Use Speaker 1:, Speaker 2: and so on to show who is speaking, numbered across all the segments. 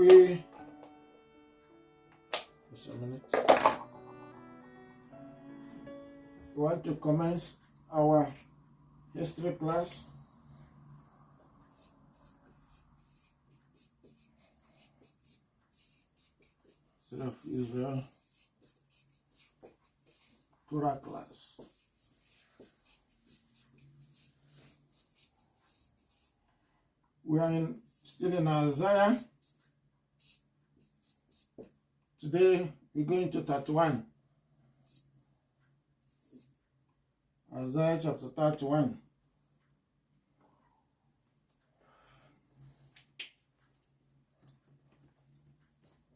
Speaker 1: we just a minute. We want to commence our history class. Of Israel Torah class. We are still in Isaiah. Today we're going to 31. Isaiah chapter 31.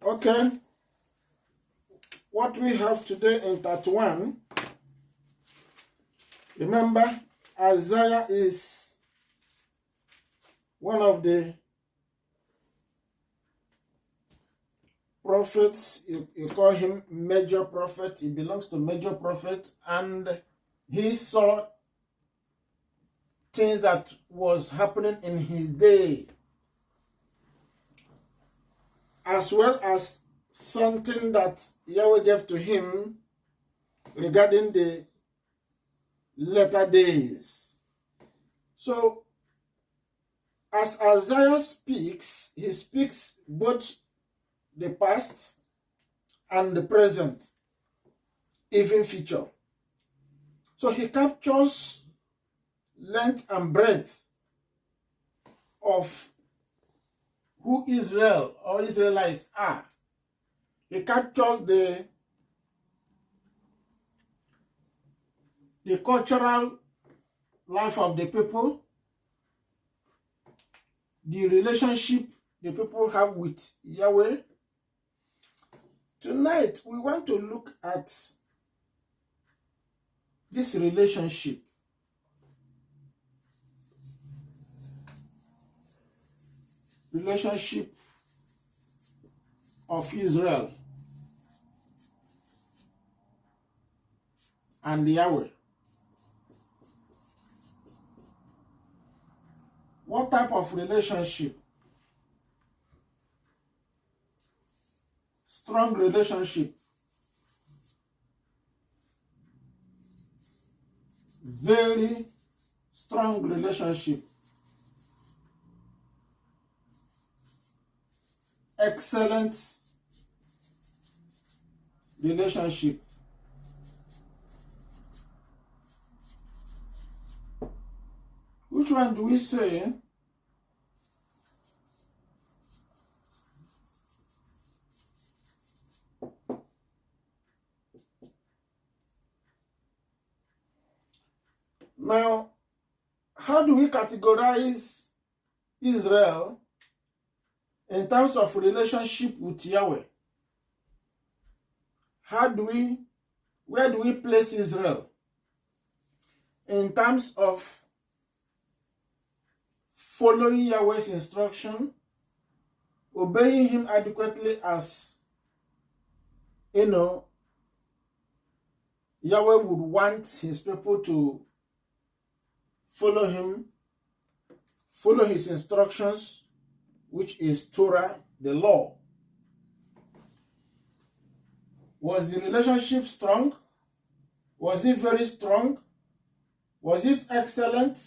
Speaker 1: Okay. What we have today in 31, remember, Isaiah is one of the prophets. You call him major prophet. He belongs to major prophet, and he saw things that was happening in his day, as well as something that Yahweh gave to him regarding the latter days. So, as Isaiah speaks, he speaks both the past and the present, even future. So he captures length and breadth of who Israel or Israelites are. He captures the cultural life of the people, the relationship the people have with Yahweh. Tonight, we want to look at this relationship. Relationship of Israel and Yahweh. What type of relationship? Strong relationship. Very strong relationship. Excellent relationship. Which one do we say? Now, how do we categorize Israel in terms of relationship with Yahweh? Where do we place Israel in terms of following Yahweh's instruction, obeying him adequately as, Yahweh would want his people to follow him, follow his instructions, which is Torah, the law. Was the relationship strong? Was it very strong? Was it excellent?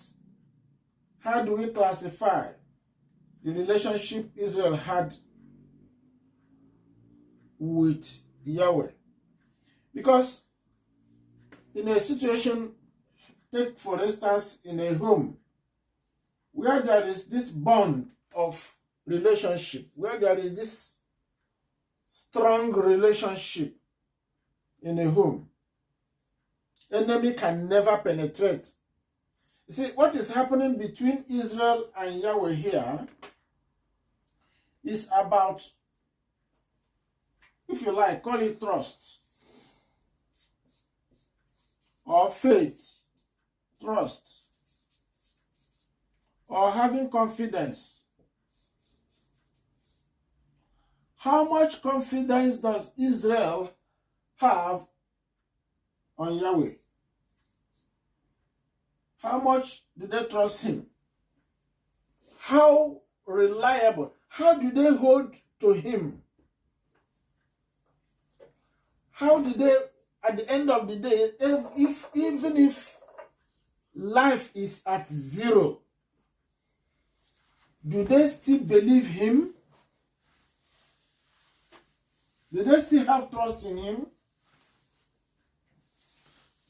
Speaker 1: How do we classify the relationship Israel had with Yahweh? Because in a situation, take for instance in a home, where there is this bond of relationship, where there is this strong relationship in a home, enemy can never penetrate. You see, what is happening between Israel and Yahweh here is about, if you like, call it trust or faith, trust, or having confidence. How much confidence does Israel have on Yahweh? How much do they trust him? How reliable? How do they hold to him. How did they, at the end of the day, even if life is at zero, do they still believe him? Do they still have trust in him?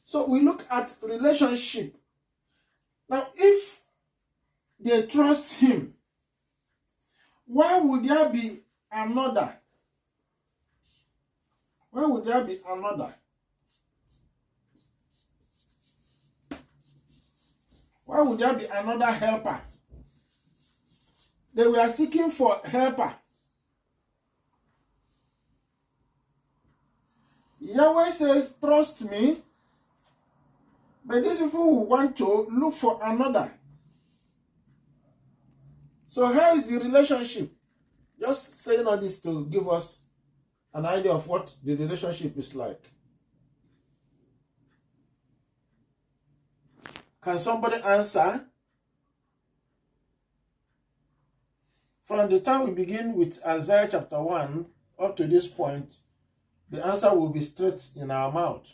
Speaker 1: So we look at relationship. Now, if they trust him, why would there be another? Why would there be another? Why would there be another helper? They were seeking for helper. Yahweh says, trust me. But these people who want to look for another. So how is the relationship? Just saying all this to give us an idea of what the relationship is like. Can somebody answer? From the time we begin with Isaiah chapter 1 up to this point, the answer will be straight in our mouth.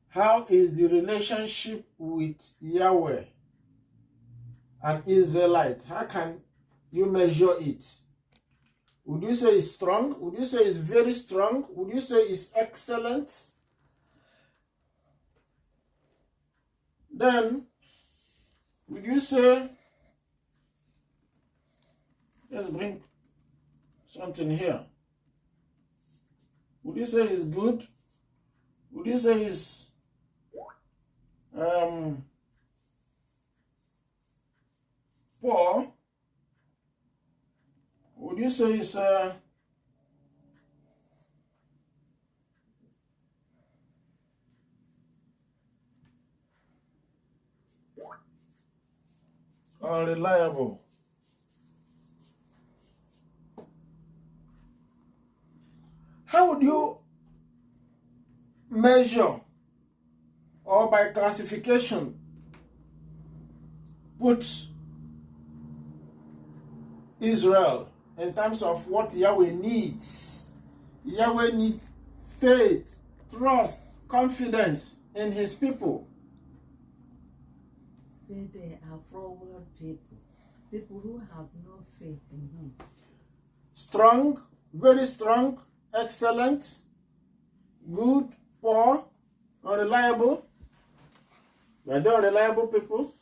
Speaker 1: How is the relationship with Yahweh and Israelite? How can you measure it? Would you say it's strong? Would you say it's very strong? Would you say it's excellent? Then, would you say, let's bring something here. Would you say it's good? Would you say it's poor? Would you say it's unreliable? How would you measure, or by classification, put Israel in terms of what Yahweh needs? Yahweh needs faith, trust, confidence in his people.
Speaker 2: Say they are forward people, people who have no faith in him.
Speaker 1: Strong, very strong, excellent, good, poor, unreliable. Are they unreliable people?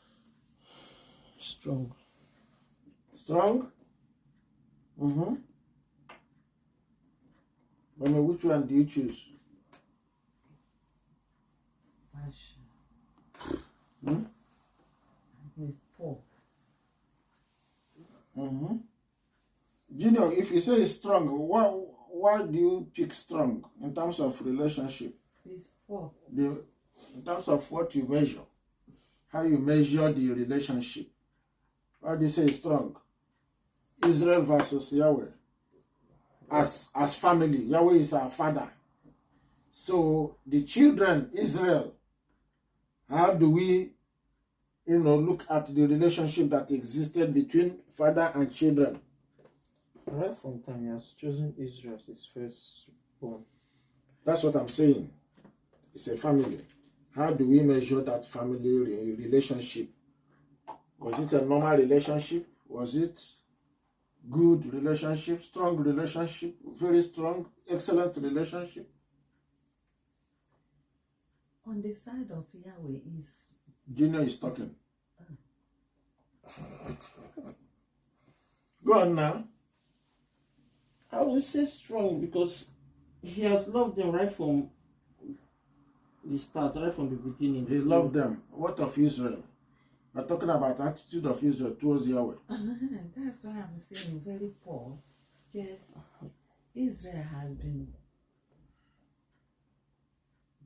Speaker 3: Strong.
Speaker 1: Strong? I mean, which one do you choose?
Speaker 2: Passion. With poor.
Speaker 1: Junior, if you say it's strong, why do you pick strong in terms of relationship?
Speaker 2: It's poor.
Speaker 1: In terms of what you measure, how you measure the relationship. Why do you say it's strong? Israel versus Yahweh. As family, Yahweh is our father. So the children, Israel, how do we, look at the relationship that existed between father and children?
Speaker 3: Right from time, he has chosen Israel as his firstborn.
Speaker 1: That's what I'm saying. It's a family. How do we measure that family relationship? Was it a normal relationship? Was it good relationship, strong relationship, very strong, excellent relationship?
Speaker 2: On the side of Yahweh is...
Speaker 1: Junior is talking. Go on now.
Speaker 3: I will say strong because he has loved them right from the start, right from the beginning.
Speaker 1: He loved them. What of Israel? We're talking about attitude of Israel towards Yahweh.
Speaker 2: That's why I'm saying very poor. Yes, Israel has been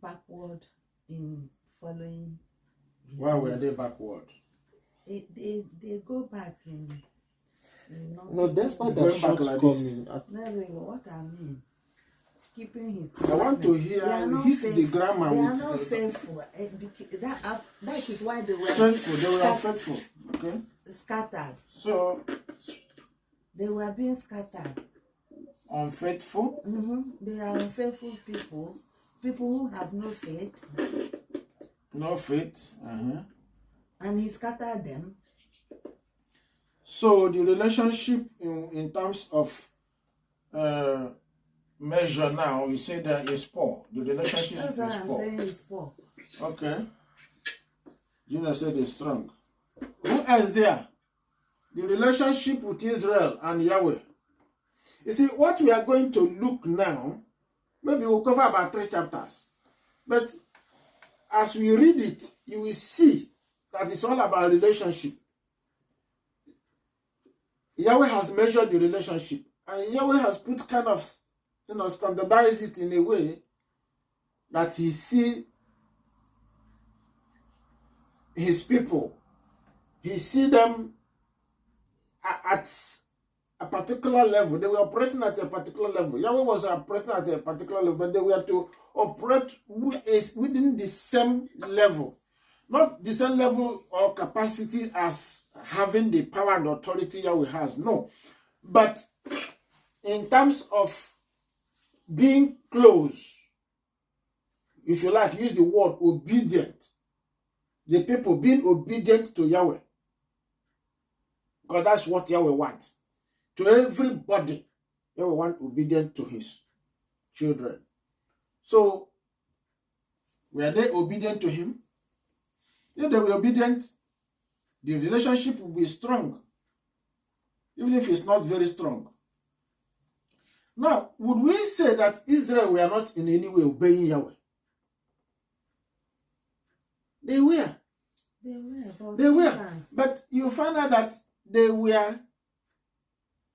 Speaker 2: backward in following his
Speaker 1: Why were
Speaker 2: way.
Speaker 1: they backward?
Speaker 2: They go back in
Speaker 3: No, despite
Speaker 1: Going
Speaker 3: that
Speaker 1: back like this.
Speaker 3: shortcoming,
Speaker 2: not really what I mean. keeping his
Speaker 1: I want to
Speaker 2: commandments. They are
Speaker 1: hear
Speaker 2: not
Speaker 1: hit the
Speaker 2: faithful.
Speaker 1: grammar
Speaker 2: They are
Speaker 1: with
Speaker 2: not faithful. That is why they were
Speaker 1: faithful. They were
Speaker 2: being
Speaker 1: faithful. Okay.
Speaker 2: scattered.
Speaker 1: So
Speaker 2: They were being scattered.
Speaker 1: unfaithful.
Speaker 2: They are unfaithful people, people who have no faith,
Speaker 1: No faith.
Speaker 2: and he scattered them.
Speaker 1: So the relationship in terms of measure now, we say that is poor. The relationship
Speaker 2: That's
Speaker 1: is
Speaker 2: what I'm
Speaker 1: poor.
Speaker 2: saying is poor.
Speaker 1: Okay. Junior said it's strong. Who else there? The relationship with Israel and Yahweh. You see, what we are going to look now, maybe we'll cover about 3 chapters. But as we read it, you will see that it's all about relationship. Yahweh has measured the relationship, and Yahweh has put kind of, standardized it in a way that he see his people. He see them at a particular level. They were operating at a particular level. Yahweh was operating at a particular level, but they were to operate within the same level. Not the same level or capacity as having the power and authority Yahweh has. No. But in terms of being close, if you like, use the word obedient. The people being obedient to Yahweh. Because that's what Yahweh wants. To everybody, Yahweh wants obedient to his children. So, were they obedient to him? If they were obedient, the relationship will be strong. Even if it's not very strong. Now, would we say that Israel were not in any way obeying Yahweh? They were. They were. But you find out that they were,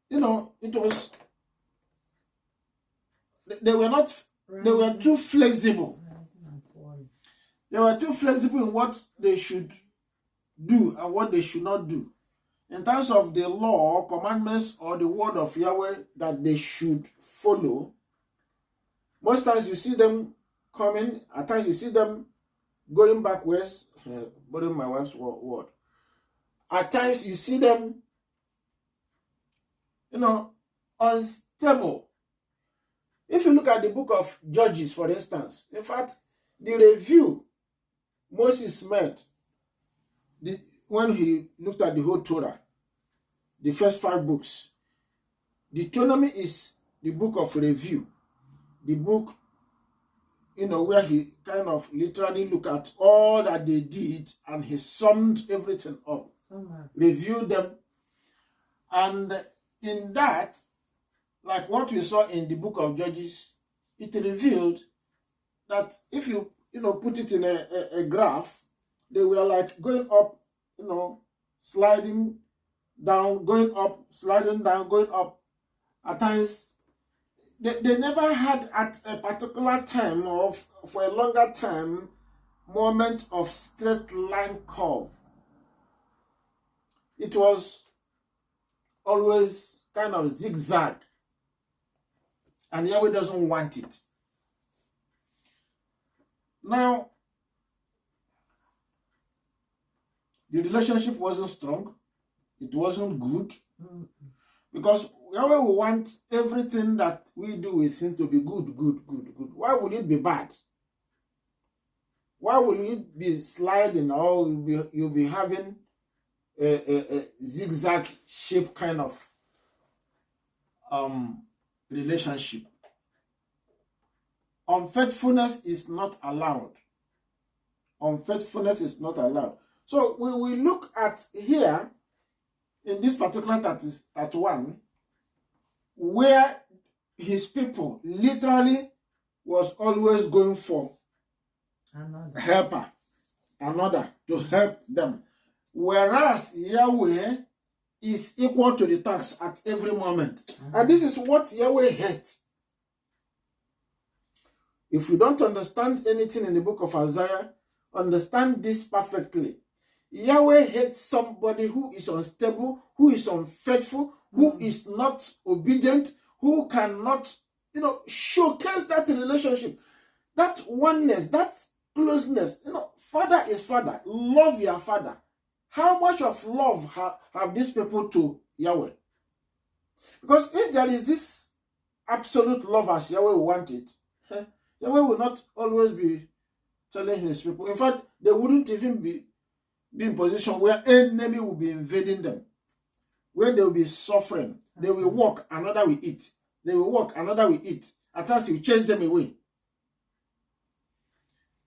Speaker 1: it was, they were not, they were too flexible. They were too flexible in what they should do and what they should not do. In terms of the law, commandments, or the word of Yahweh that they should follow, most times you see them coming, at times you see them going backwards, borrowing my wife's word. At times you see them, unstable. If you look at the book of Judges, for instance, in fact, the review Moses made when he looked at the whole Torah, the first 5 books, Deuteronomy is the book of review, the book, where he kind of literally looked at all that they did and he summed everything up, reviewed them. And in that, like what we saw in the book of Judges, it revealed that if you, put it in a graph, they were like going up, sliding down, going up, sliding down, going up. At times, they never had at a particular time or for a longer time moment of straight line curve. It was always kind of zigzag. And Yahweh doesn't want it. Now, the relationship wasn't strong. It wasn't good. Because Yahweh will want everything that we do with him to be good, good, good, good. Why will it be bad? Why will it be sliding or you'll be having a zigzag shape kind of relationship? Unfaithfulness is not allowed. Unfaithfulness is not allowed. So we will look at here in this particular 31 where his people literally was always going for helper, another to help them. Whereas Yahweh is equal to the task at every moment. And this is what Yahweh hates. If you don't understand anything in the book of Isaiah, understand this perfectly. Yahweh hates somebody who is unstable, who is unfaithful, who is not obedient, who cannot showcase that relationship, that oneness, that closeness. Father is father. Love your father. How much of love have these people to Yahweh? Because if there is this absolute love as Yahweh want it, Yahweh will not always be telling his people. In fact, they wouldn't even be in position where enemy will be invading them, where they will be suffering. They will walk, another will eat. They will walk, another will eat. At last, he will chase them away.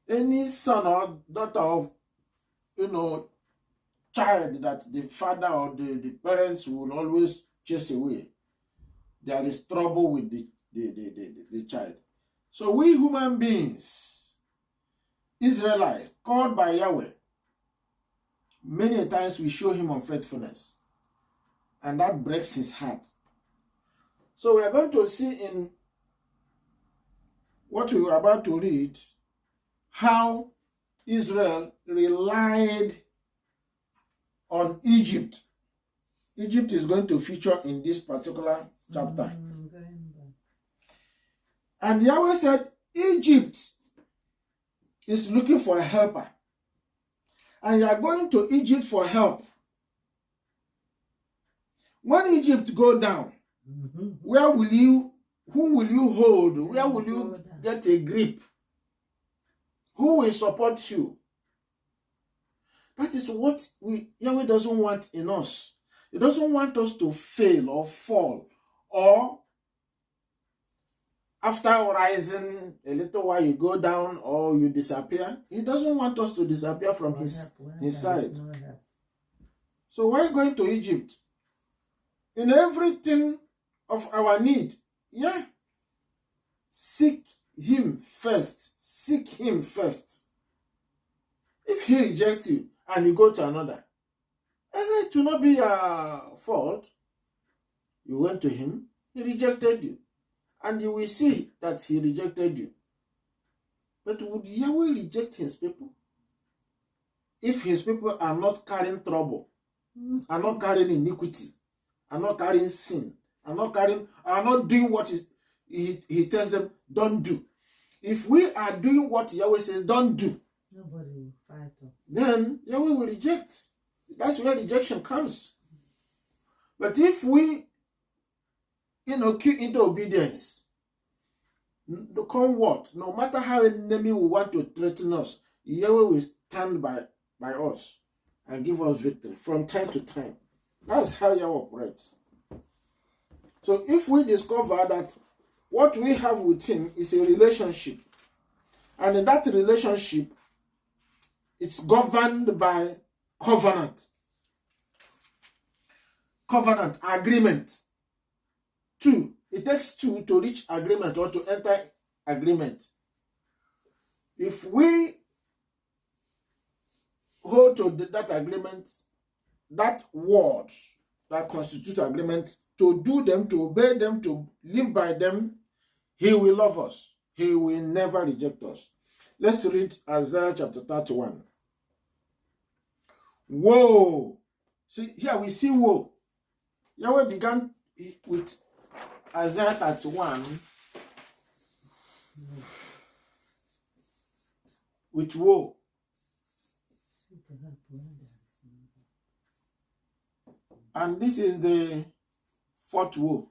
Speaker 1: Any son or daughter of, child that the father or the parents will always chase away, there is trouble with the child. So we human beings, Israelites, called by Yahweh, many times we show him unfaithfulness. And that breaks his heart. So we are going to see in what we were about to read, how Israel relied on Egypt. Egypt is going to feature in this particular chapter. And Yahweh said, Egypt is looking for a helper. And you are going to Egypt for help. When Egypt go down, who will you hold? Where will you get a grip? Who will support you? That is what Yahweh doesn't want in us. He doesn't want us to fail or fall, or after rising a little while you go down or you disappear. He doesn't want us to disappear from his side. So why going to Egypt? In everything of our need, seek him first. Seek him first. If he rejects you and you go to another, it will not be your fault. You went to him, he rejected you. And you will see that he rejected you. But would Yahweh reject his people? If his people are not carrying trouble, are not carrying iniquity, are not carrying sin, are not doing what he tells them don't do. If we are doing what Yahweh says don't do,
Speaker 2: nobody will fight us.
Speaker 1: Then Yahweh will reject. That's where rejection comes. But if we, cue into obedience, come what? No matter how an enemy will want to threaten us, Yahweh will stand by us and give us victory from time to time. That's how Yahweh operates. So if we discover that what we have with him is a relationship, and in that relationship, it's governed by covenant, agreement. Two, it takes two to reach agreement or to enter agreement. If we hold to that agreement, that word that constitutes agreement, to do them, to obey them, to live by them, he will love us. He will never reject us. Let's read Isaiah chapter 31. Woe! See, here we see woe. Yahweh began with Isaiah 31 with woe. And this is the fourth woe.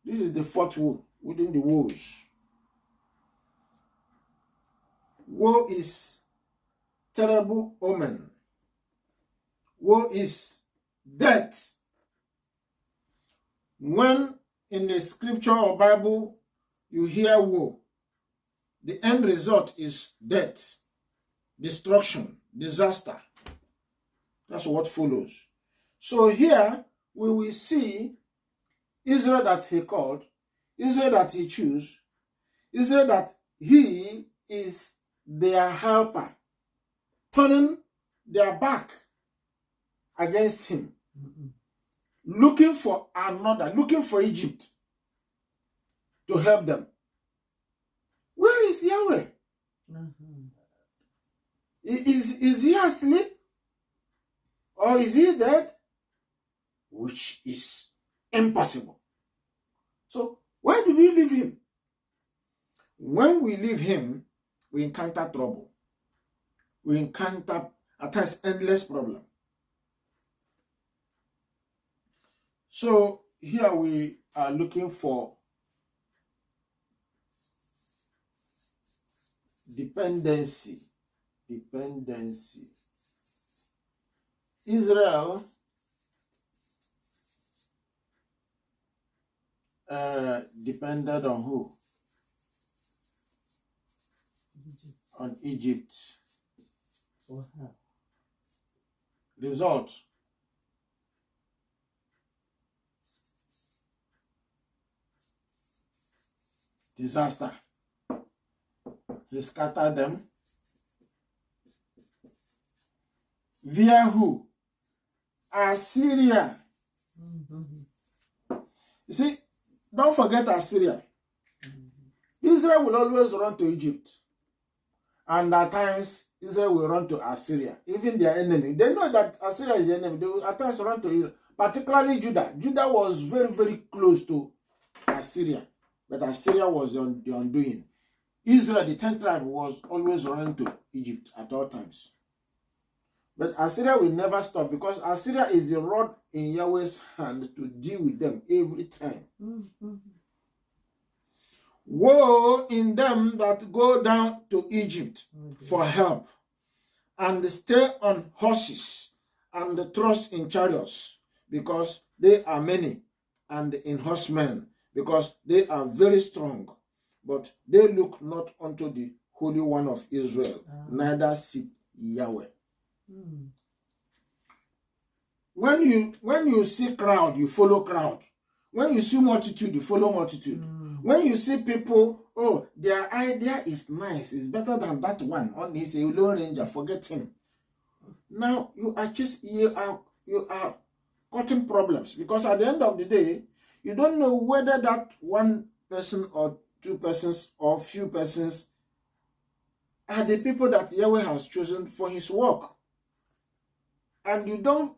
Speaker 1: This is the fourth woe within the woes. Woe is terrible omen. Woe is death. When in the scripture or Bible you hear woe, the end result is death, destruction, disaster. That's what follows. So here we will see Israel that he called, Israel that he chose, Israel that he is their helper, turning their back against him, looking for Egypt to help them. Where is Yahweh? Is he asleep? Or is he dead? Which is impossible. So Why did we leave him? When we leave him, we encounter trouble. We encounter at times endless problem. So here we are looking for dependency. Dependency. Israel depended on who?
Speaker 2: Egypt.
Speaker 1: On Egypt.
Speaker 2: For her.
Speaker 1: Result. Disaster. He scattered them. Via who? Assyria. You see, don't forget Assyria. Israel will always run to Egypt. And at times, Israel will run to Assyria. Even their enemy. They know that Assyria is the enemy. They will at times run to Israel. Particularly Judah. Judah was very, very close to Assyria. But Assyria was on the undoing. Israel, the 10th tribe, was always running to Egypt at all times. But Assyria will never stop because Assyria is the rod in Yahweh's hand to deal with them every time. Woe in them that go down to Egypt for help and stay on horses and trust in chariots because they are many, and in horsemen because they are very strong, but they look not unto the Holy One of Israel, neither seek Yahweh. When you see crowd, you follow crowd. When you see multitude, you follow multitude. When you see people, oh, their idea is nice, it's better than that one. On his Lone Ranger, forget him. Now you are causing problems because at the end of the day, you don't know whether that one person or two persons or few persons are the people that Yahweh has chosen for his work. And you don't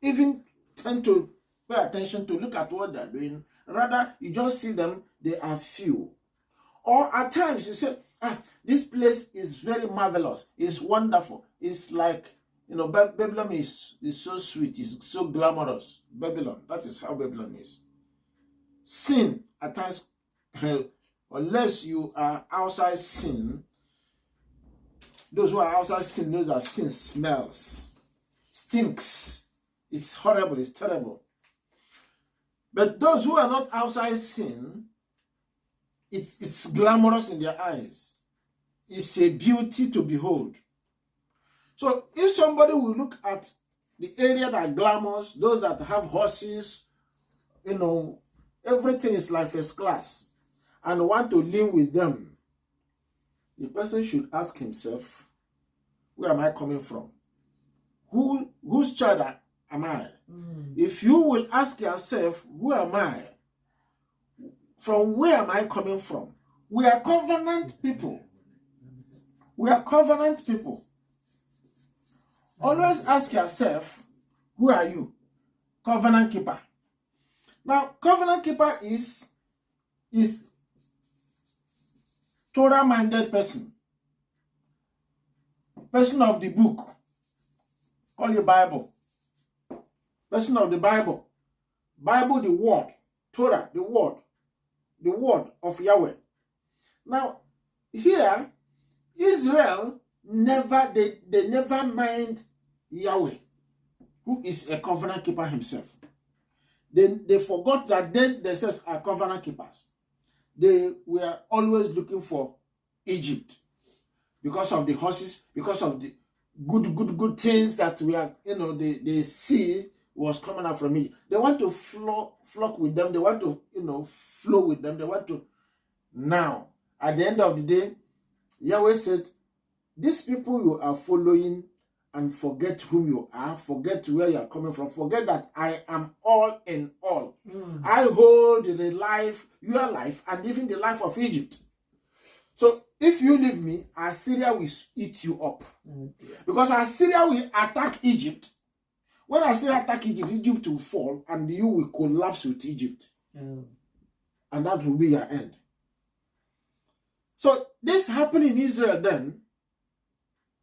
Speaker 1: even tend to pay attention to look at what they're doing. Rather, you just see them, they are few. Or at times you say, this place is very marvelous, it's wonderful. It's like, Babylon is so sweet, it's so glamorous. Babylon, that is how Babylon is. Sin, at times, unless you are outside sin, those who are outside sin knows that sin smells, stinks. It's horrible, it's terrible. But those who are not outside sin, it's glamorous in their eyes. It's a beauty to behold. So if somebody will look at the area that glamorous, those that have horses, everything is like first class, and want to live with them, the person should ask himself, where am I coming from? Whose child am I? If you will ask yourself, who am I? From where am I coming from? We are covenant people. We are covenant people. Always ask yourself, who are you? Covenant keeper. Now, covenant keeper is Torah-minded person. Person of the book. Call your Bible. Person of the Bible. Bible, the word. Torah, the word. The word of Yahweh. Now, here, Israel they never mind Yahweh, who is a covenant keeper himself. They forgot that they themselves are covenant keepers. They were always looking for Egypt because of the horses, because of the good things that we are, they see was coming out from Egypt. They want to flock with them. They want to, flow with them. They want to. Now, at the end of the day, Yahweh said, these people you are following and forget whom you are, forget where you are coming from, forget that I am all in all. I hold the life, your life, and even the life of Egypt. So if you leave me, Assyria will eat you up. Because Assyria will attack Egypt. When Assyria attack Egypt, Egypt will fall and you will collapse with Egypt. And and that will be your end. So this happened in Israel then,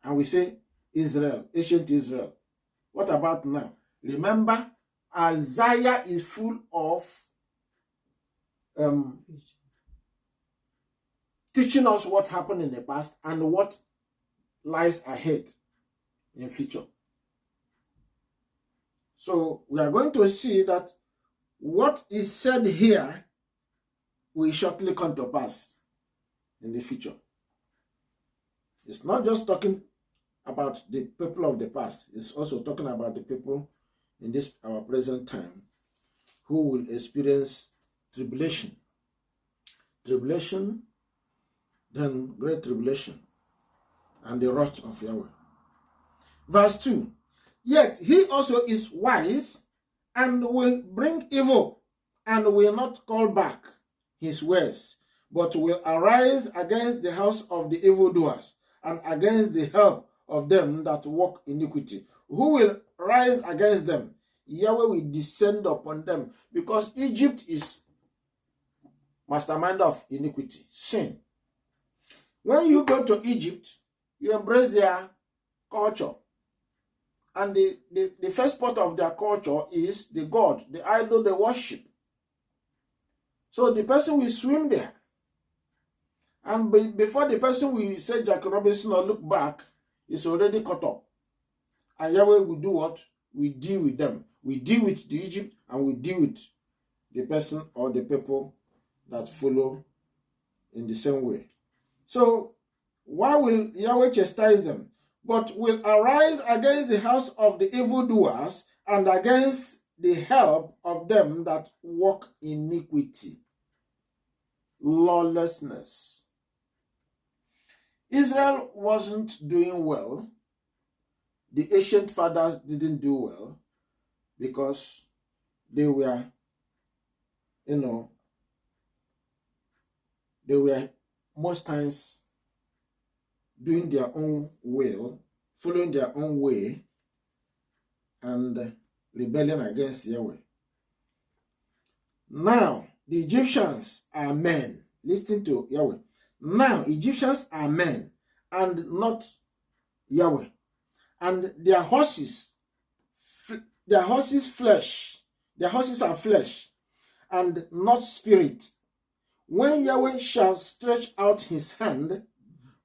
Speaker 1: and we say Israel, ancient Israel. What about now? Remember, Isaiah is full of teaching us what happened in the past and what lies ahead in future. So we are going to see that what is said here will shortly come to pass in the future. It's not just talking about the people of the past, it's also talking about the people in this our present time who will experience tribulation. Tribulation, then great tribulation, and the wrath of Yahweh. Verse 2. Yet he also is wise and will bring evil and will not call back his words, but will arise against the house of the evildoers and against the help of them that walk iniquity. Who will rise against them? Yahweh will descend upon them, because Egypt is mastermind of iniquity, sin. When you go to Egypt, you embrace their culture. And the first part of their culture is the god, the idol they worship. So the person will swim there. And before the person will say Jack Robinson or look back, it's already caught up. And Yahweh will do what? We deal with them. We deal with the Egypt, and we deal with the person or the people that follow in the same way. So why will Yahweh chastise them? But will arise against the house of the evildoers and against the help of them that walk iniquity. Lawlessness. Israel wasn't doing well. The ancient fathers didn't do well because they were, they were most times doing their own will, following their own way, and rebelling against Yahweh. Now, the Egyptians are men. Listen to Yahweh. Now, Egyptians are men and not Yahweh. And their horses flesh. Their horses are flesh and not spirit. When Yahweh shall stretch out his hand,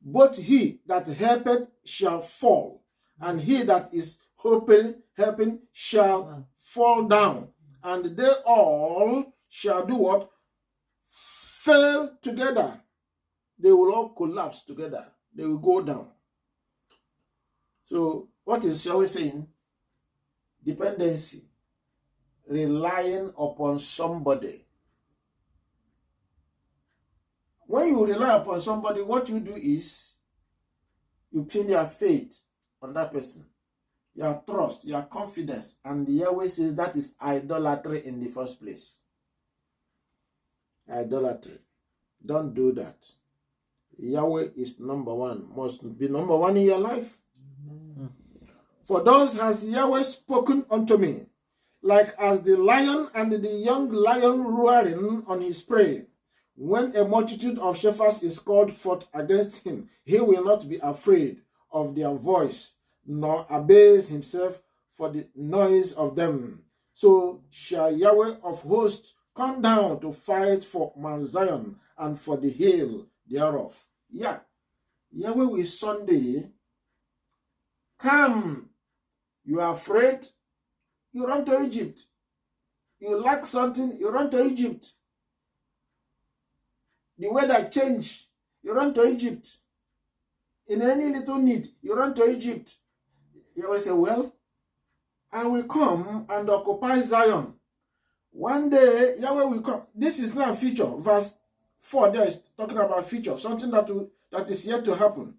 Speaker 1: both he that helpeth shall fall, and he that is helping shall fall down, and they all shall do what? Fail together. They will all collapse together. They will go down. So what is Yahweh saying? Dependency. Relying upon somebody. When you rely upon somebody, what you do is you pin your faith on that person, your trust, your confidence, and the Yahweh says that is idolatry in the first place. Idolatry. Don't do that. Yahweh is number one, must be number one in your life. For thus has Yahweh spoken unto me, like as the lion and the young lion roaring on his prey. When a multitude of shepherds is called forth against him, he will not be afraid of their voice, nor abase himself for the noise of them. So shall Yahweh of hosts come down to fight for Mount Zion and for the hill thereof. Yeah, Yahweh will Sunday come. You are afraid, you run to Egypt. You lack something, you run to Egypt. The weather change, you run to Egypt. In any little need, you run to Egypt. Yahweh say, well, I will come and occupy Zion. One day, Yahweh will come. This is not a future. Verse 4 there is talking about future, something that is yet to happen.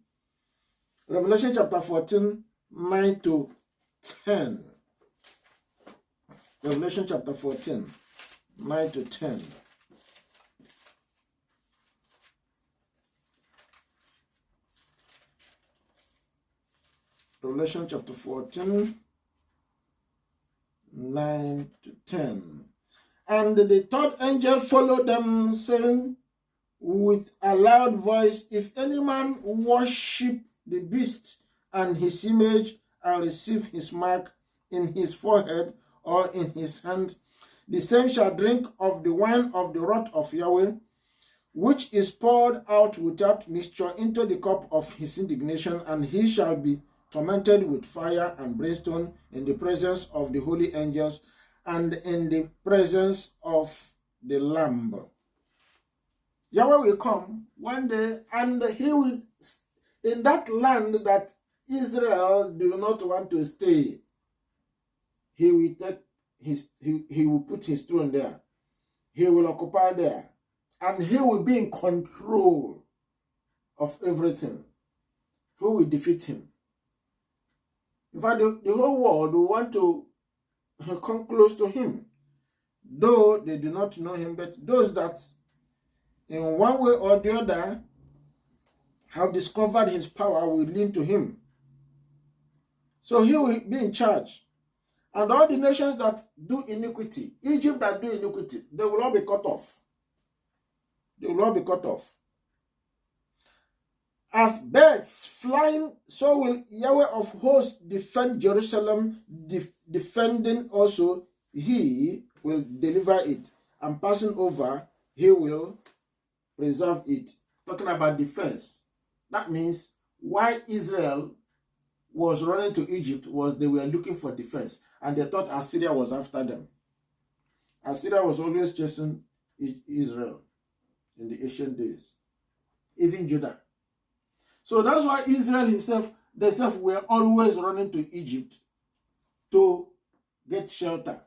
Speaker 1: Revelation chapter 14, 9 to 10. Revelation chapter 14, 9 to 10. Revelation chapter 14, 9 to 10. And the third angel followed them, saying with a loud voice, if any man worship the beast and his image, and receive his mark in his forehead or in his hand, the same shall drink of the wine of the wrath of Yahweh, which is poured out without mixture into the cup of his indignation, and he shall be tormented with fire and brimstone in the presence of the holy angels and in the presence of the Lamb. Yahweh will come one day, and he will, in that land that Israel do not want to stay, he will take he will put his throne there. He will occupy there, and he will be in control of everything. Who will defeat him? In fact, the whole world will want to come close to him, though they do not know him. But those that in one way or the other have discovered his power will lean to him. So he will be in charge. And all the nations that do iniquity, Egypt that do iniquity, they will all be cut off. They will all be cut off. As birds flying, so will Yahweh of hosts defend Jerusalem, defending also, he will deliver it, and passing over, he will preserve it. Talking about defense. That means why Israel was running to Egypt was they were looking for defense, and they thought Assyria was after them. Assyria was always chasing Israel in the ancient days, even Judah. So that's why Israel himself, themselves were always running to Egypt to get shelter,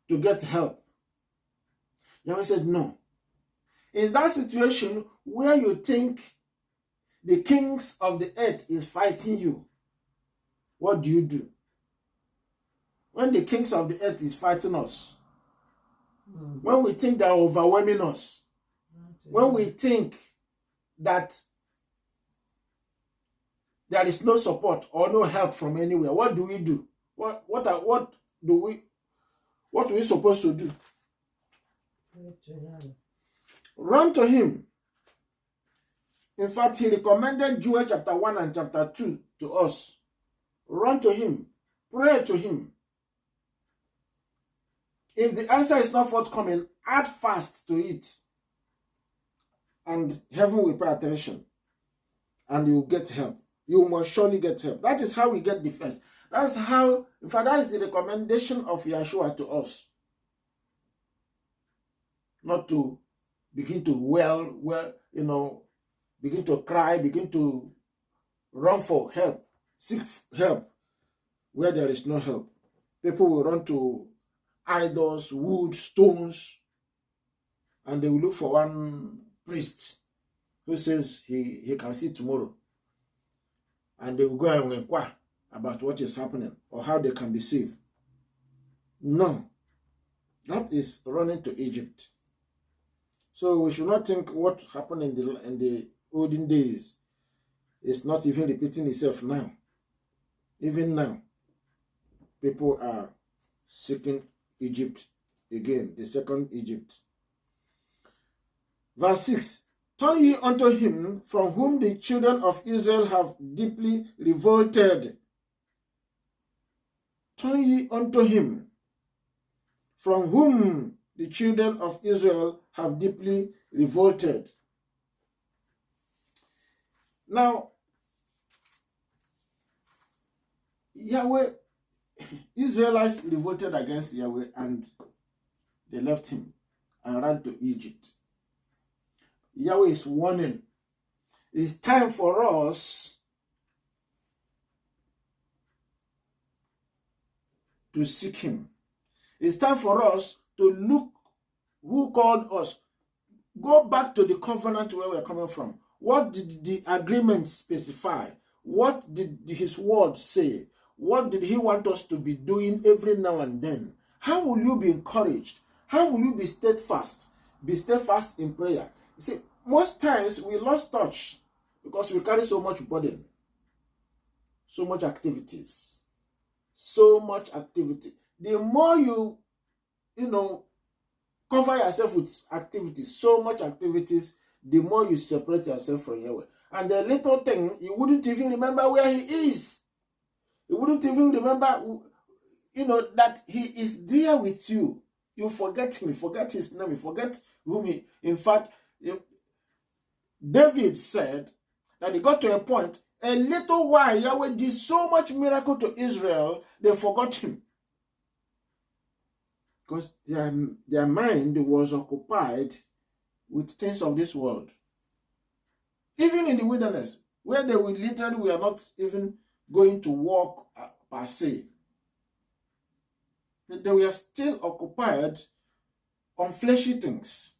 Speaker 1: to get help. Yahweh said, no. In that situation where you think the kings of the earth is fighting you, what do you do? When the kings of the earth is fighting us, when we think they are overwhelming us, when we think that there is no support or no help from anywhere, what do we do? What are we supposed to do? Run to him. In fact, he recommended Joel chapter 1 and chapter 2 to us. Run to him. Pray to him. If the answer is not forthcoming, add fast to it. And heaven will pay attention. And you will get help. You must surely get help. That is how we get defense. That's how, in fact, that is the recommendation of Yeshua to us. Not to begin to begin to cry, begin to run for help, seek help where there is no help. People will run to idols, wood, stones, and they will look for one priest who says he can see tomorrow. And they will go and inquire about what is happening or how they can be saved. No. That is running to Egypt. So we should not think what happened in the olden days is not even repeating itself now. Even now, people are seeking Egypt again, the second Egypt. Verse 6. Turn ye unto him from whom the children of Israel have deeply revolted. Turn ye unto him from whom the children of Israel have deeply revolted. Now, Yahweh, Israelites revolted against Yahweh and they left him and ran to Egypt. Yahweh is warning. It's time for us to seek him. It's time for us to look who called us. Go back to the covenant where we're coming from. What did the agreement specify? What did his word say? What did he want us to be doing every now and then? How will you be encouraged? How will you be steadfast? Be steadfast in prayer. You see, most times we lost touch because we carry so much burden, so much activities, so much activity. The more you cover yourself with activities, so much activities, the more you separate yourself from Yahweh. And the little thing, you wouldn't even remember where he is. You wouldn't even remember, that he is there with you. You forget him, you forget his name, you forget whom he... In fact, David said that he got to a point, a little while Yahweh did so much miracle to Israel, they forgot him. Because their mind was occupied with things of this world. Even in the wilderness, where they were not even going to walk per se. They were still occupied on fleshy things.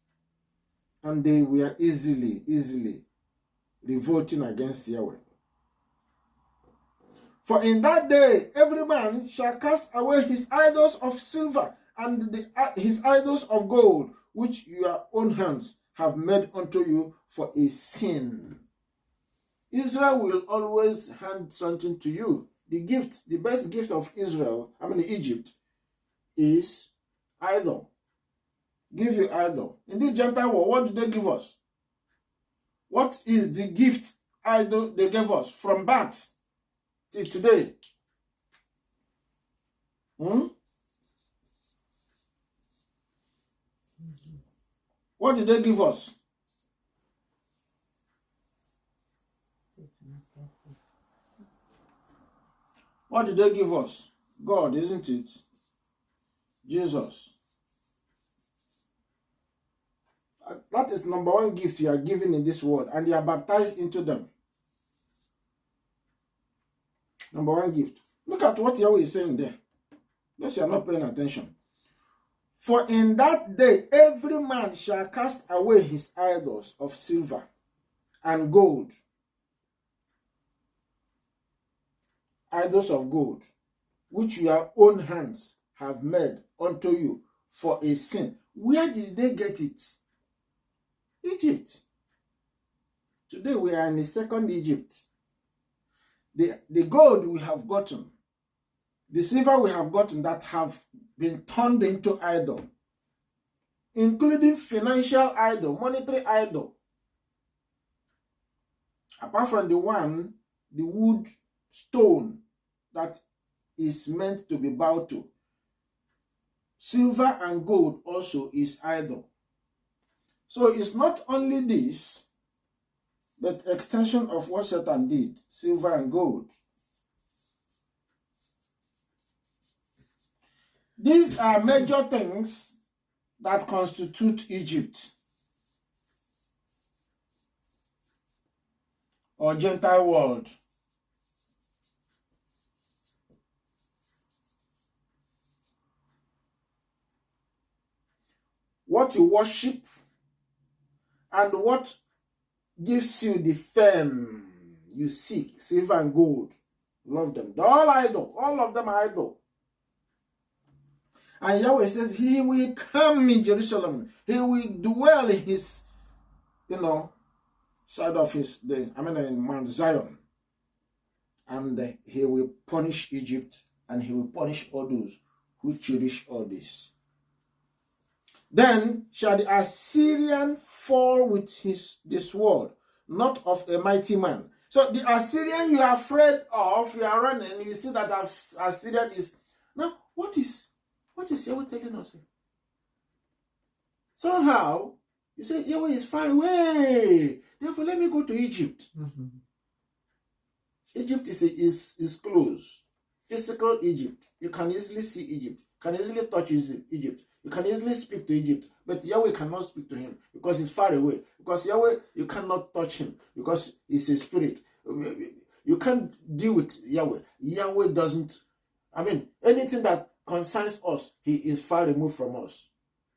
Speaker 1: And they were easily revolting against Yahweh. For in that day, every man shall cast away his idols of silver and his idols of gold, which your own hands have made unto you for a sin. Israel will always hand something to you. The best gift of Egypt, is idol. Give you idol. In this Gentile war, what did they give us? What is the gift idol they gave us from birth till today? What did they give us? What did they give us? God, isn't it? Jesus. That is number one gift you are given in this world, and you are baptized into them. Number one gift. Look at what Yahweh is saying there. Unless you are not paying attention. For in that day every man shall cast away his idols of silver and gold. Idols of gold, which your own hands have made unto you for a sin. Where did they get it? Egypt. Today we are in the second Egypt. The gold we have gotten, the silver we have gotten that have been turned into idol, including financial idol, monetary idol. Apart from the wood stone that is meant to be bowed to. Silver and gold also is idol. So it's not only this, but extension of what Satan did, silver and gold. These are major things that constitute Egypt or Gentile world. What you worship and what gives you the fame you seek, silver and gold. Love them. They're all idol. All of them are idol. And Yahweh says he will come in Jerusalem. He will dwell in his, side of in Mount Zion. And he will punish Egypt, and he will punish all those who cherish all this. Then shall the Assyrian fall with the sword, not of a mighty man. So the Assyrian you are afraid of, you are running, you see that Assyrian is... Now, what is Yahweh telling us? Somehow, you say, Yahweh is far away. Therefore, let me go to Egypt. Egypt is close. Physical Egypt. You can easily see Egypt. You can easily touch Egypt. You can easily speak to Egypt, but Yahweh cannot speak to him because he's far away. Because Yahweh, you cannot touch him because he's a spirit. You can't deal with Yahweh. Yahweh doesn't, anything that concerns us, he is far removed from us.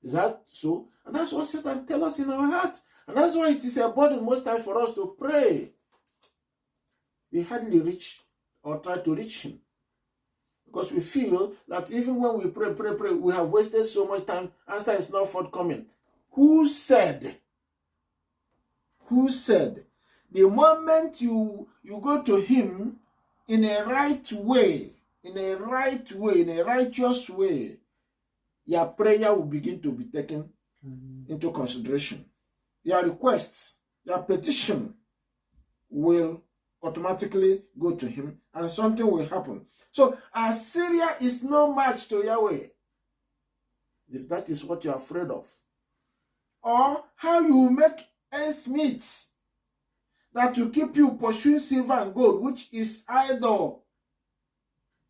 Speaker 1: Is that so? And that's what Satan tells us in our heart. And that's why it is a burden most time for us to pray. We hardly reach or try to reach him. Because we feel that even when we pray, we have wasted so much time, answer is not forthcoming. Who said? The moment you go to him in a right way, in a righteous way, your prayer will begin to be taken into consideration. Your requests, your petition will automatically go to him and something will happen. So Assyria is no match to Yahweh, if that is what you're afraid of. Or how you make ends meet that will keep you pursuing silver and gold, which is idol.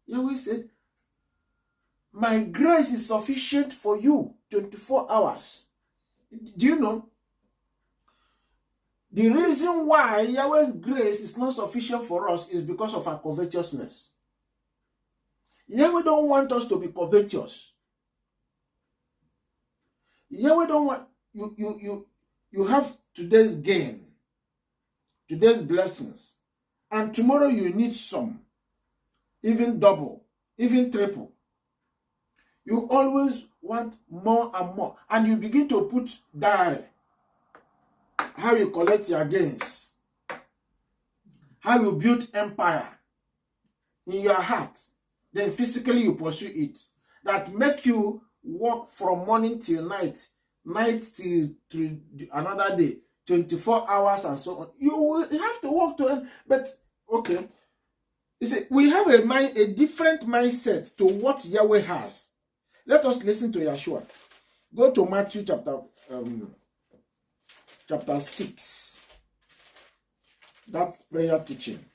Speaker 1: Yahweh said, my grace is sufficient for you 24 hours. Do you know? The reason why Yahweh's grace is not sufficient for us is because of our covetousness. Yahweh don't want us to be covetous. Yahweh don't want you have today's gain, today's blessings, and tomorrow you need some, even double, even triple. You always want more and more, and you begin to put diary. How you collect your gains, how you build empire in your heart, then physically you pursue it. That make you work from morning till night, night till another day, 24 hours and so on. You have to work to earn. But okay, you see, we have a different mindset to what Yahweh has. Let us listen to Yeshua. Go to Matthew chapter 6. That prayer teaching.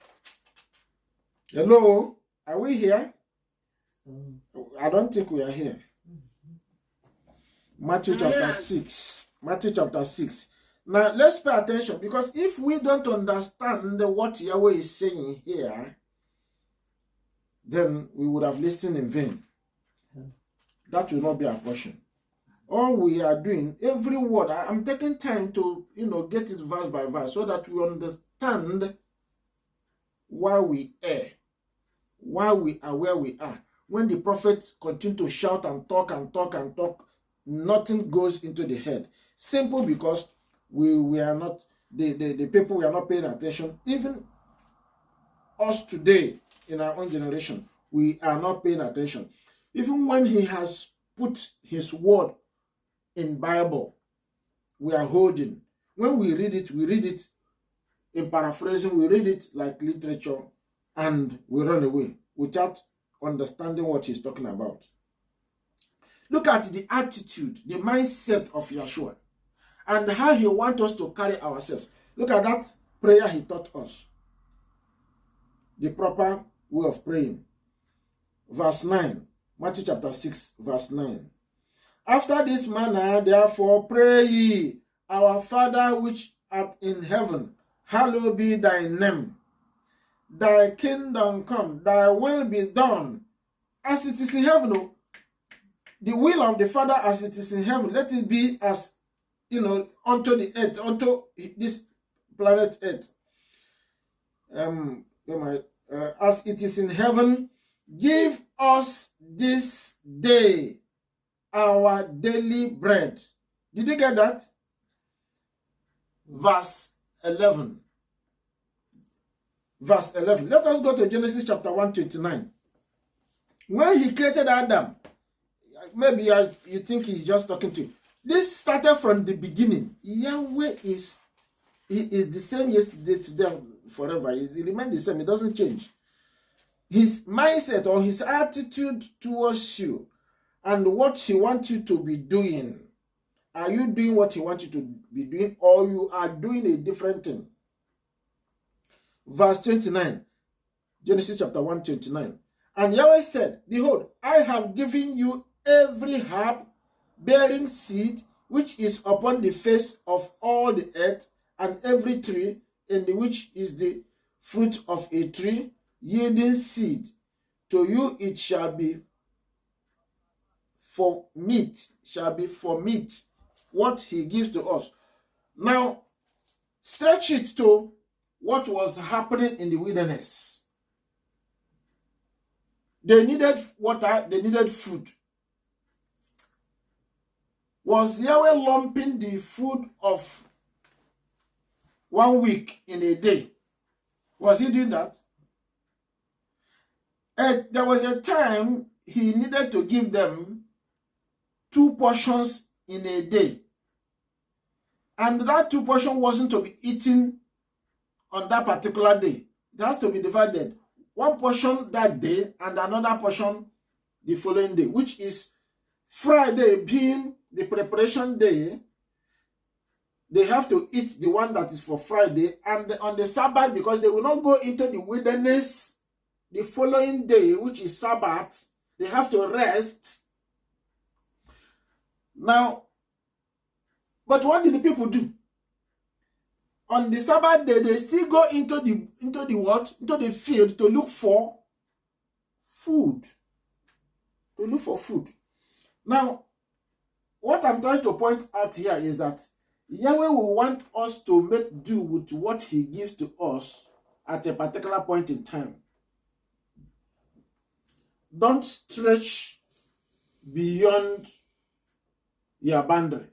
Speaker 1: Hello, are we here? I don't think we are here. Matthew chapter 6. Matthew chapter 6. Now let's pay attention, because if we don't understand what Yahweh is saying here, then we would have listened in vain. That will not be our portion. All we are doing, every word, I'm taking time to, get it verse by verse so that we understand why we err, why we are where we are. When the prophet continue to shout and talk and talk and talk, nothing goes into the head. Simple because we are not, the people, we are not paying attention. Even us today, in our own generation, we are not paying attention. Even when he has put his word in Bible, we are holding. When we read it in paraphrasing, we read it like literature, and we run away without understanding what he's talking about. Look at the attitude, the mindset of Yeshua, and how he wants us to carry ourselves. Look at that prayer he taught us. The proper way of praying. Verse 9. Matthew chapter 6, verse 9. After this manner, therefore, pray ye, our Father which art in heaven, hallowed be thy name. Thy kingdom come, thy will be done, as it is in heaven. The will of the Father as it is in heaven, let it be as, unto the earth, unto this planet earth. As it is in heaven, give us this day our daily bread. Did you get that? Verse 11. Verse 11. Let us go to Genesis chapter 1:29. When he created Adam, maybe you think he's just talking to you. This started from the beginning. Yahweh is the same yesterday, today, forever. He remains the same. It doesn't change. His mindset or his attitude towards you and what he wants you to be doing. Are you doing what he wants you to be doing, or you are doing a different thing? Verse 29. Genesis chapter 1:29. And Yahweh said, behold, I have given you every herb bearing seed which is upon the face of all the earth, and every tree in which is the fruit of a tree yielding seed. To you it shall be for meat, what he gives to us. Now, stretch it to what was happening in the wilderness. They needed water, they needed food. Was Yahweh lumping the food of 1 week in a day? Was he doing that? There was a time he needed to give them 2 portions in a day. And that 2 portion wasn't to be eaten on that particular day. It has to be divided. 1 portion that day and another portion the following day, which is Friday being the preparation day. They have to eat the one that is for Friday, and on the Sabbath, because they will not go into the wilderness the following day, which is Sabbath, they have to rest. Now, but what did the people do? On the Sabbath day, they still go into the field to look for food. To look for food. Now, what I'm trying to point out here is that Yahweh will want us to make do with what he gives to us at a particular point in time. Don't stretch beyond your boundary.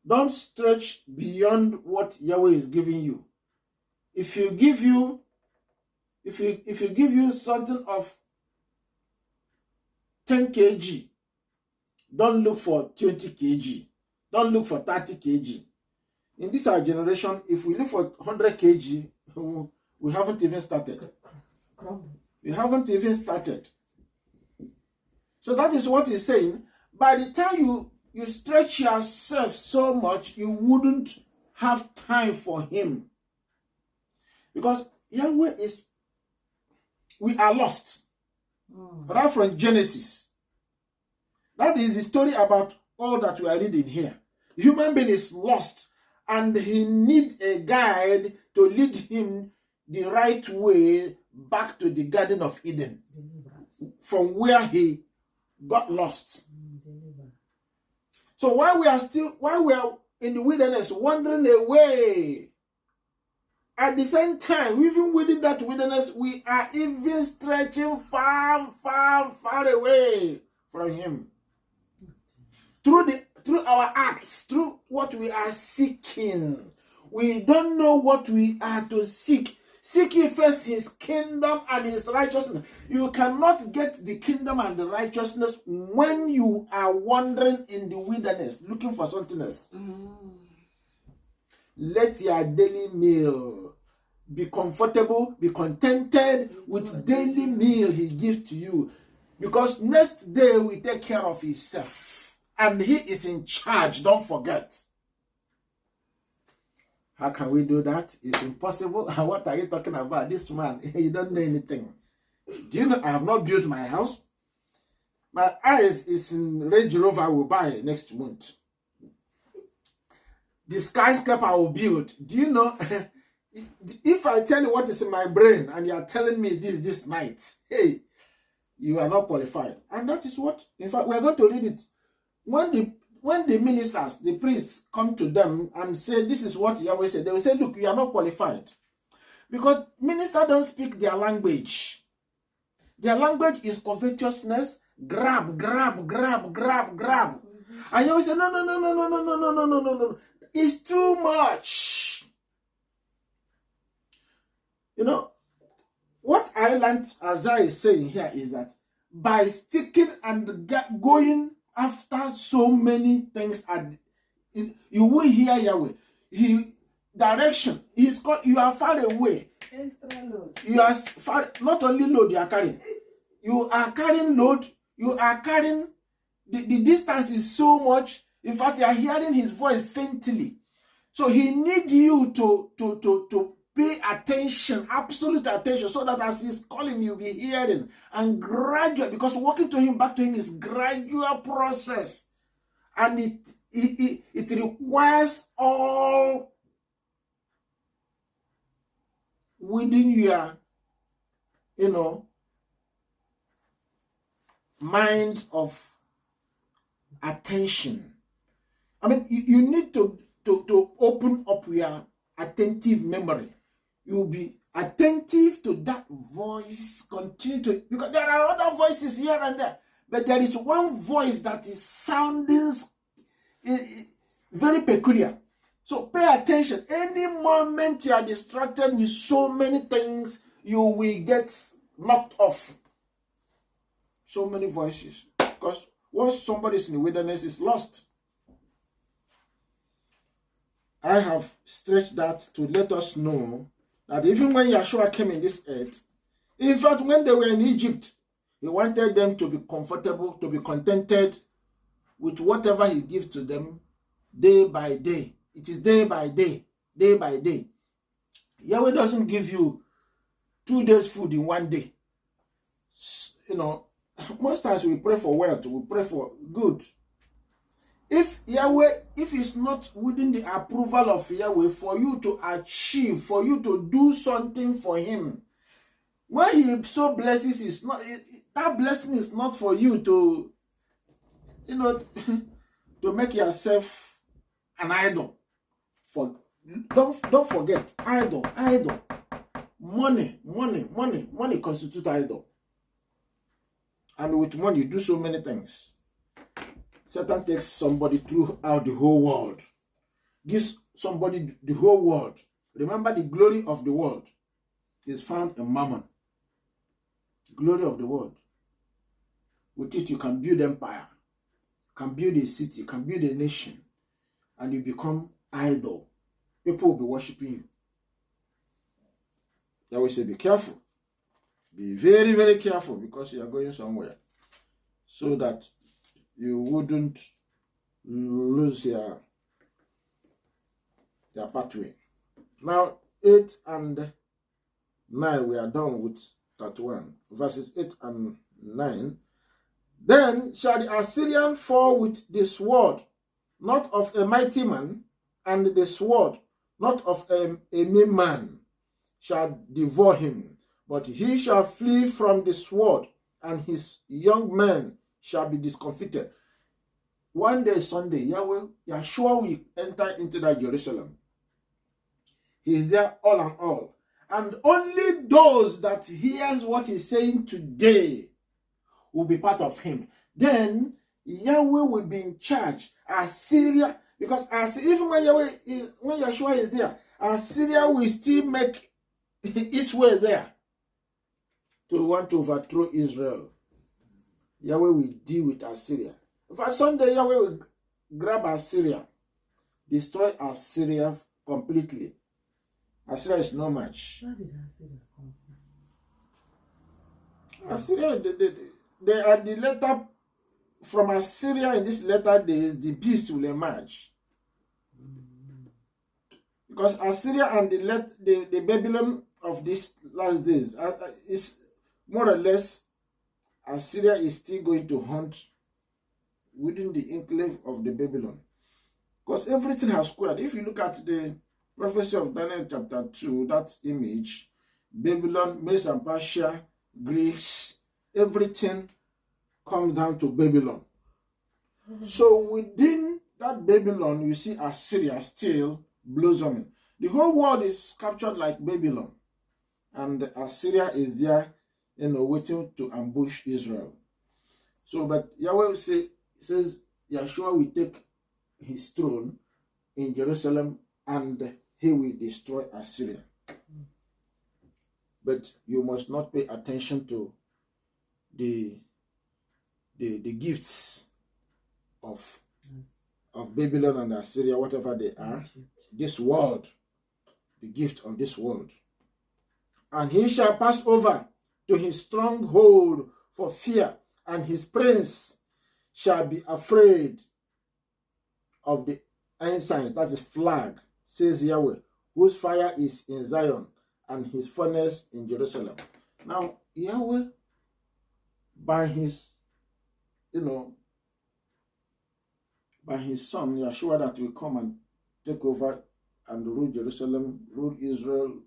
Speaker 1: Don't stretch beyond what Yahweh is giving you. If you give you something of 10 kg, don't look for 20 kg. Don't look for 30 kg. In this our generation, if we look for 100 kg, we haven't even started. We haven't even started. So that is what he's saying. By the time you stretch yourself so much, you wouldn't have time for him. Because Yahweh we are lost. Right from Genesis. That is the story about all that we are reading here. Human being is lost, and he needs a guide to lead him the right way back to the Garden of Eden, from where he got lost. So while we are in the wilderness, wandering away, at the same time, even within that wilderness, we are even stretching far, far, far away from him. Through our acts, through what we are seeking. We don't know what we are to seek. Seek ye first his kingdom and his righteousness. You cannot get the kingdom and the righteousness when you are wandering in the wilderness, looking for something else. Let your daily meal be comfortable, be contented with daily meal he gives to you. Because next day will take care of himself. And he is in charge, don't forget. How can we do that? It's impossible. What are you talking about? This man, you don't know anything. Do you know I have not built my house? My eyes is in Range Rover I will buy next month. The skyscraper I will build. Do you know? If I tell you what is in my brain and you are telling me this night, hey, you are not qualified. And that is what, in fact, we are going to read it. When the ministers, the priests come to them and say, this is what Yahweh said, they will say, look, you are not qualified. Because ministers don't speak their language. Their language is covetousness, grab. And Yahweh said, no. It's too much. You know, what I learned, as I is saying here, is that by sticking and going after so many things, you will hear Yahweh. Direction. You are far away.
Speaker 2: Extra load.
Speaker 1: You are far. Not only load you are carrying. You are carrying load. You are carrying. The distance is so much. In fact, you are hearing his voice faintly. So he needs you to pay attention, absolute attention, so that as he's calling, you'll be hearing. And gradual, because walking to him, back to him is gradual process. And it requires all within your, mind of attention. I mean, you need to open up your attentive memory. You'll be attentive to that voice, continue to, because there are other voices here and there, but there is one voice that is sounding very peculiar. So pay attention. Any moment you are distracted with so many things, you will get knocked off. So many voices. Because once somebody is in the wilderness, is lost. I have stretched that to let us know that even when Yeshua came in this earth, in fact, when they were in Egypt, he wanted them to be comfortable, to be contented with whatever he gives to them day by day. It is day by day, day by day. Yahweh doesn't give you 2 days food in 1 day. You know, most times we pray for wealth, we pray for good. If Yahweh, if it's not within the approval of Yahweh for you to achieve, for you to do something for him, when he so blesses, it's not, that blessing is not for you to, you know, to make yourself an idol. Don't forget, idol. Money constitutes idol. And with money, you do so many things. Satan takes somebody throughout the whole world, gives somebody the whole world. Remember, the glory of the world is found in mammon. Glory of the world. With it, you can build empire, can build a city, can build a nation, and you become idol. People will be worshiping you. Yahweh say, be careful. Be very, very careful, because you are going somewhere, so that you wouldn't lose your pathway. Now, 8 and 9, we are done with 31. Verses 8 and 9. Then shall the Assyrian fall with the sword, not of a mighty man, and the sword, not of a mere man, shall devour him. But he shall flee from the sword, and his young men shall be discomfited. One day, Sunday, Yeshua will enter into that Jerusalem. He is there all and all. And only those that hears what he's saying today will be part of him. Then Yahweh will be in charge. Assyria, because even when Yeshua is there, Assyria will still make its way there to want to overthrow Israel. Yahweh will deal with Assyria. For Sunday, Yahweh will grab Assyria, destroy Assyria completely. Assyria is no match.
Speaker 2: Where did Assyria come from?
Speaker 1: Assyria, they are the letter from Assyria. In this latter days, the beast will emerge. Because Assyria and the Babylon of these last days is more or less, Assyria is still going to hunt within the enclave of the Babylon. Because everything has squared. If you look at the prophecy of Daniel chapter 2, that image, Babylon, Medes and Persia, Greeks, everything comes down to Babylon. So within that Babylon, you see Assyria still blossoming. The whole world is captured like Babylon. And Assyria is there, waiting to ambush Israel. So, but Yahweh says Yeshua will take his throne in Jerusalem and he will destroy Assyria. But you must not pay attention to the gifts of Babylon and Assyria, whatever they are. This world, the gift of this world. And he shall pass over to his stronghold for fear, and his prince shall be afraid of the ensigns, that's the flag, says Yahweh, whose fire is in Zion, and his furnace in Jerusalem. Now, Yahweh, by his, by his son, Yeshua, that will come and take over and rule Jerusalem, rule Israel,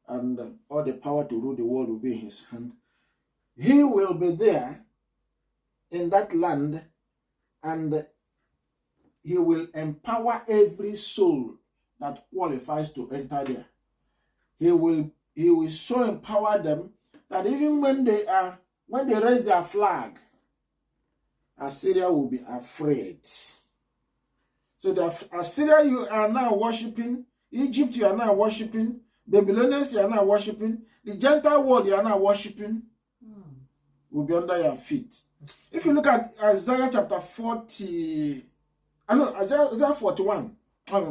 Speaker 1: and all the power to rule the world will be in his hand. He will be there in that land, and he will empower every soul that qualifies to enter there. He will so empower them that even when they raise their flag, Assyria will be afraid. So the Assyria you are now worshiping, Egypt you are now worshiping, Babylonians you are now worshiping, the Gentile world you are now worshiping, will be under your feet. If you look at Isaiah chapter 40, Isaiah 41,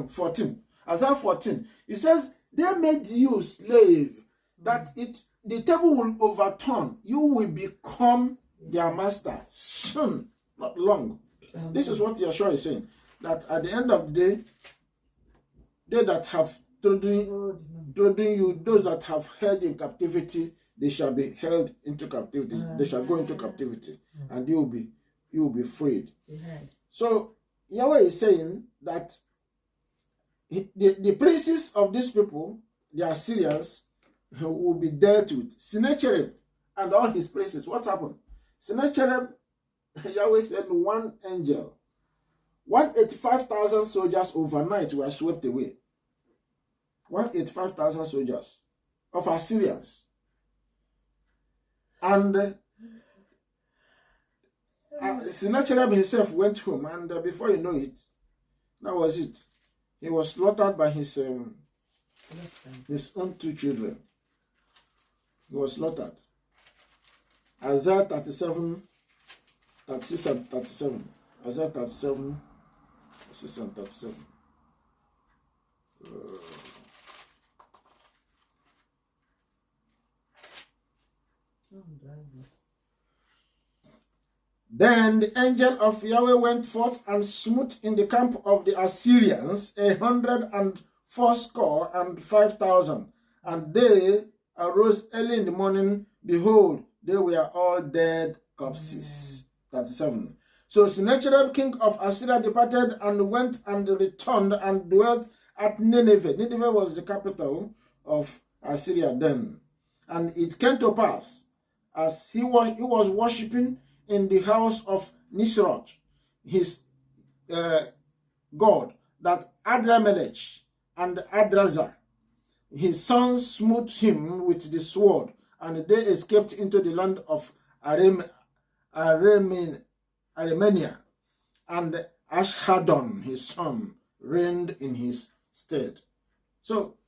Speaker 1: 14, Isaiah 14. It says, they made you slave, that the table will overturn. You will become their master soon, not long. This is what Yeshua is saying. That at the end of the day, they that have trodden you, those that have held in captivity, they shall be held into captivity. They shall go into captivity, and you will be freed. So Yahweh is saying that the princes of these people, the Assyrians, will be dealt with. Sennacherib and all his princes. What happened? Sennacherib, Yahweh sent one angel. 185,000 soldiers overnight were swept away. 185,000 soldiers of Assyrians. And Sennacherib himself went home, and before you know it, that was it. He was slaughtered by his own 2 children. He was slaughtered. Isaiah 37, 36 and 37. Isaiah 37, 36 and 37. Then the angel of Yahweh went forth and smote in the camp of the Assyrians 185,000, and they arose early in the morning. Behold, they were all dead corpses. 37. So Sennacherib, king of Assyria, departed and went and returned and dwelt at Nineveh. Nineveh was the capital of Assyria then. And it came to pass, as he was worshipping in the house of Nisroch, his god, that Adramelech and Adrazar, his sons, smote him with the sword, and they escaped into the land of Armenia, and Ashhadon, his son, reigned in his stead. So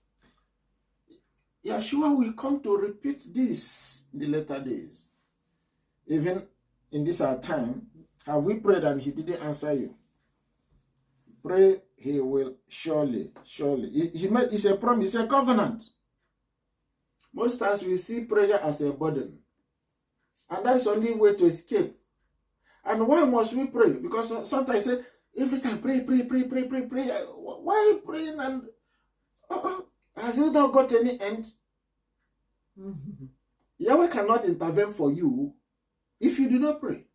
Speaker 1: Yeshua will come to repeat this in the later days. Even in this our time, have we prayed and he didn't answer you? Pray, he will surely. It's a promise, a covenant. Most times we see prayer as a burden, and that's the only way to escape. And why must we pray? Because sometimes I say, every time pray. Why are you praying? And has it not got any end? Yahweh cannot intervene for you if you do not pray.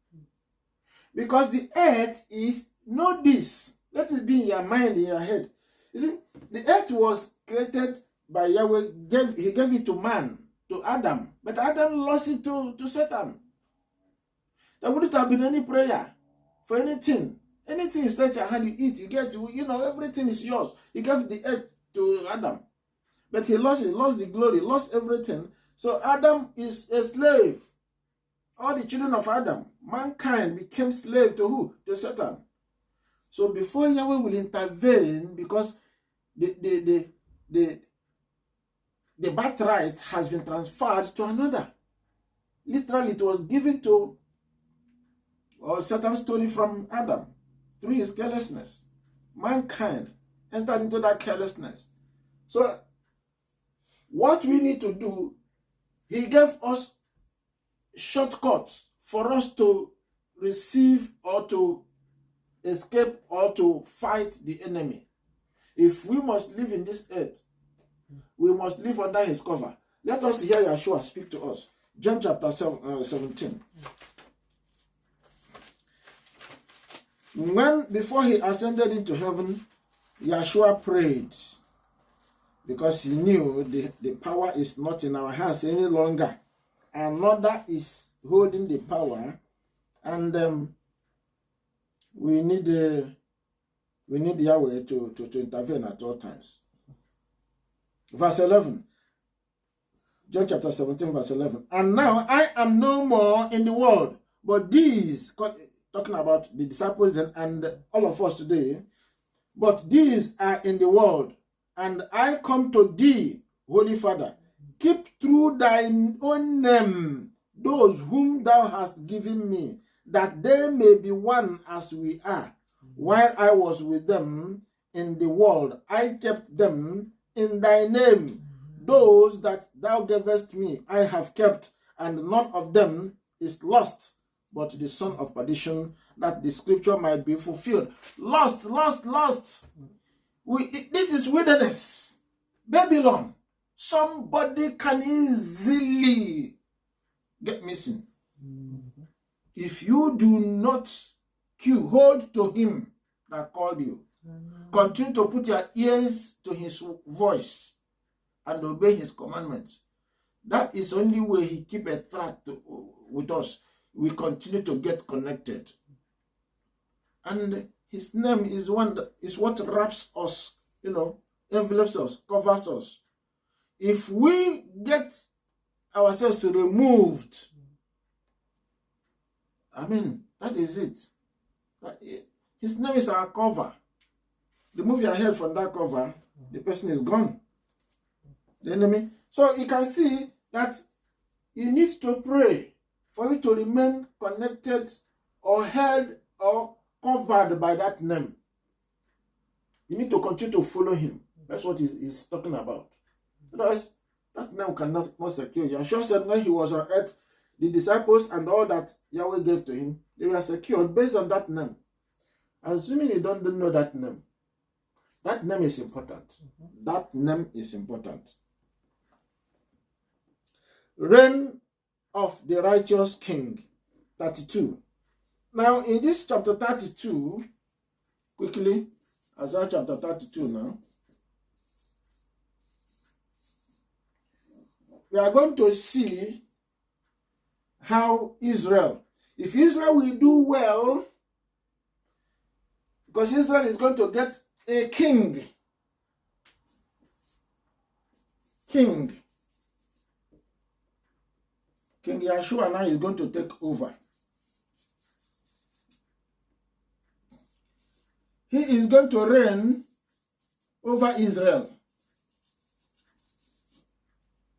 Speaker 1: Because the earth is, know this, let it be in your mind, in your head. You see, the earth was created by Yahweh. He gave it to man, to Adam. But Adam lost it to Satan. There wouldn't have been any prayer for anything. Anything you stretch your hand, you eat, you get, everything is yours. He gave the earth to Adam. But he lost it, lost the glory, lost everything. So Adam is a slave. All the children of Adam, mankind, became slave to who? To Satan. So before Yahweh will intervene, because the birthright has been transferred to another. Literally, it was given to, or Satan stole it from Adam through his carelessness. Mankind entered into that carelessness. So what we need to do, he gave us shortcuts for us to receive or to escape or to fight the enemy. If we must live in this earth, we must live under his cover. Let us hear Yeshua speak to us. John chapter 17. Before he ascended into heaven, Yeshua prayed, because he knew the power is not in our hands any longer. Another is holding the power, and we need Yahweh to intervene at all times. Verse 11. John chapter 17, verse 11. And now I am no more in the world, but these, talking about the disciples then and all of us today, but these are in the world, and I come to thee, Holy Father. Keep through thine own name those whom thou hast given me, that they may be one as we are, while I was with them in the world, I kept them in thy name. Those that thou gavest me, I have kept, and none of them is lost, but the son of perdition, that the scripture might be fulfilled. Lost, lost, lost. This is wilderness. Babylon. Somebody can easily get missing. If you do not hold to him that called you, continue to put your ears to his voice and obey his commandments. That is the only way he keep a track with us. We continue to get connected. And his name is what wraps us, envelopes us, covers us. If we get ourselves removed, that is it. His name is our cover. Remove your head from that cover, the person is gone. The enemy. So you can see that you need to pray for you to remain connected or held or covered by that name. You need to continue to follow him. That's what he's talking about. Otherwise, that name cannot secure you. Yeshua said when he was on earth, the disciples and all that Yahweh gave to him, they were secured based on that name. Assuming you don't know that name is important. That name is important. Reign of the righteous king, 32. Now, in this chapter 32, quickly, Isaiah chapter 32 now, we are going to see how Israel, if Israel will do well, because Israel is going to get a king. King Yeshua now is going to take over. He is going to reign over Israel.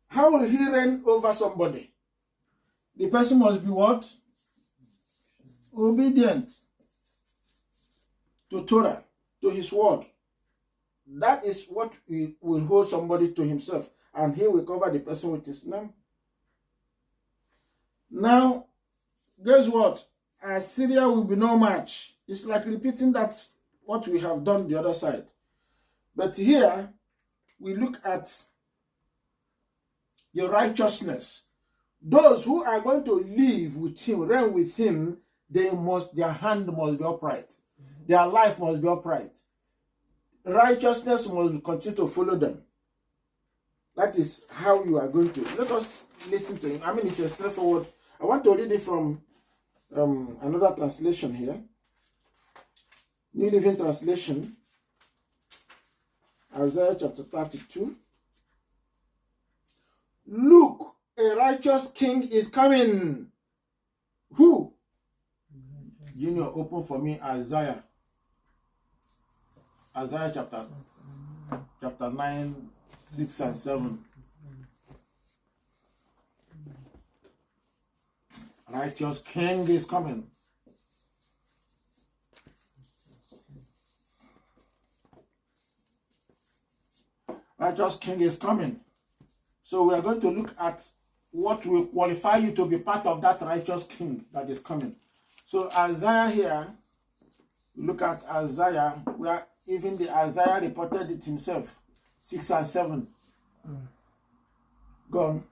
Speaker 1: How will he reign over somebody? The person must be what? Obedient to Torah, to his word. That is what will hold somebody to himself, and he will cover the person with his name. Now, guess what? Assyria will be no match. It's like repeating that what we have done the other side. But here, we look at the righteousness. Those who are going to live with him, reign with him, their hand must be upright. Their life must be upright. Righteousness must continue to follow them. That is how you are going to. Let us listen to him. It's a straightforward. I want to read it from another translation here. New Living Translation. Isaiah chapter 32. Look, a righteous king is coming. Who? Junior, open for me Isaiah. Isaiah chapter 9, 6 and 7. Righteous king is coming. Righteous king is coming. So we are going to look at what will qualify you to be part of that righteous king that is coming. So Isaiah here, look at Isaiah, where even the Isaiah reported it himself. 6 and 7. Go on.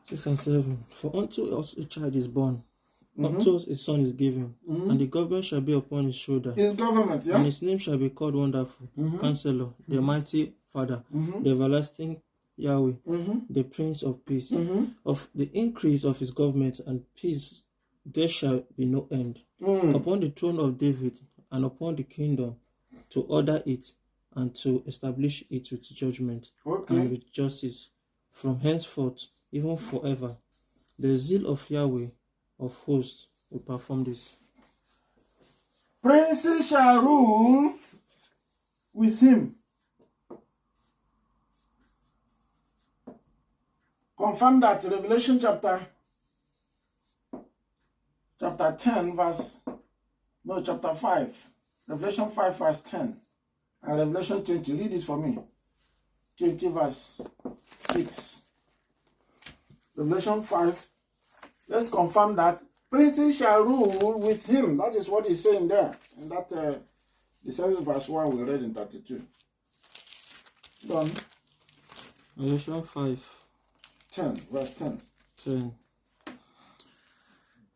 Speaker 3: 6 and 7. For unto us a child is born, unto us a son is given, and the government shall be upon his shoulder.
Speaker 1: His government, yeah?
Speaker 3: And his name shall be called Wonderful, Counselor, the Mighty Father, the Everlasting Yahweh, the Prince of Peace. Of the increase of his government and peace there shall be no end. Upon the throne of David and upon the kingdom, to order it and to establish it with judgment and with justice from henceforth, even forever. The zeal of Yahweh of hosts will perform this.
Speaker 1: Princes shall rule with him. Confirm that. Revelation chapter 10 verse, no, chapter 5. Revelation 5 verse 10. And Revelation 20, read it for me. 20 verse 6. Revelation 5, let's confirm that princes shall rule with him. That is what he's saying there. And that the 7th verse 1 we read in 32. Done.
Speaker 3: Revelation 5.
Speaker 1: 10, verse 10.
Speaker 3: 10.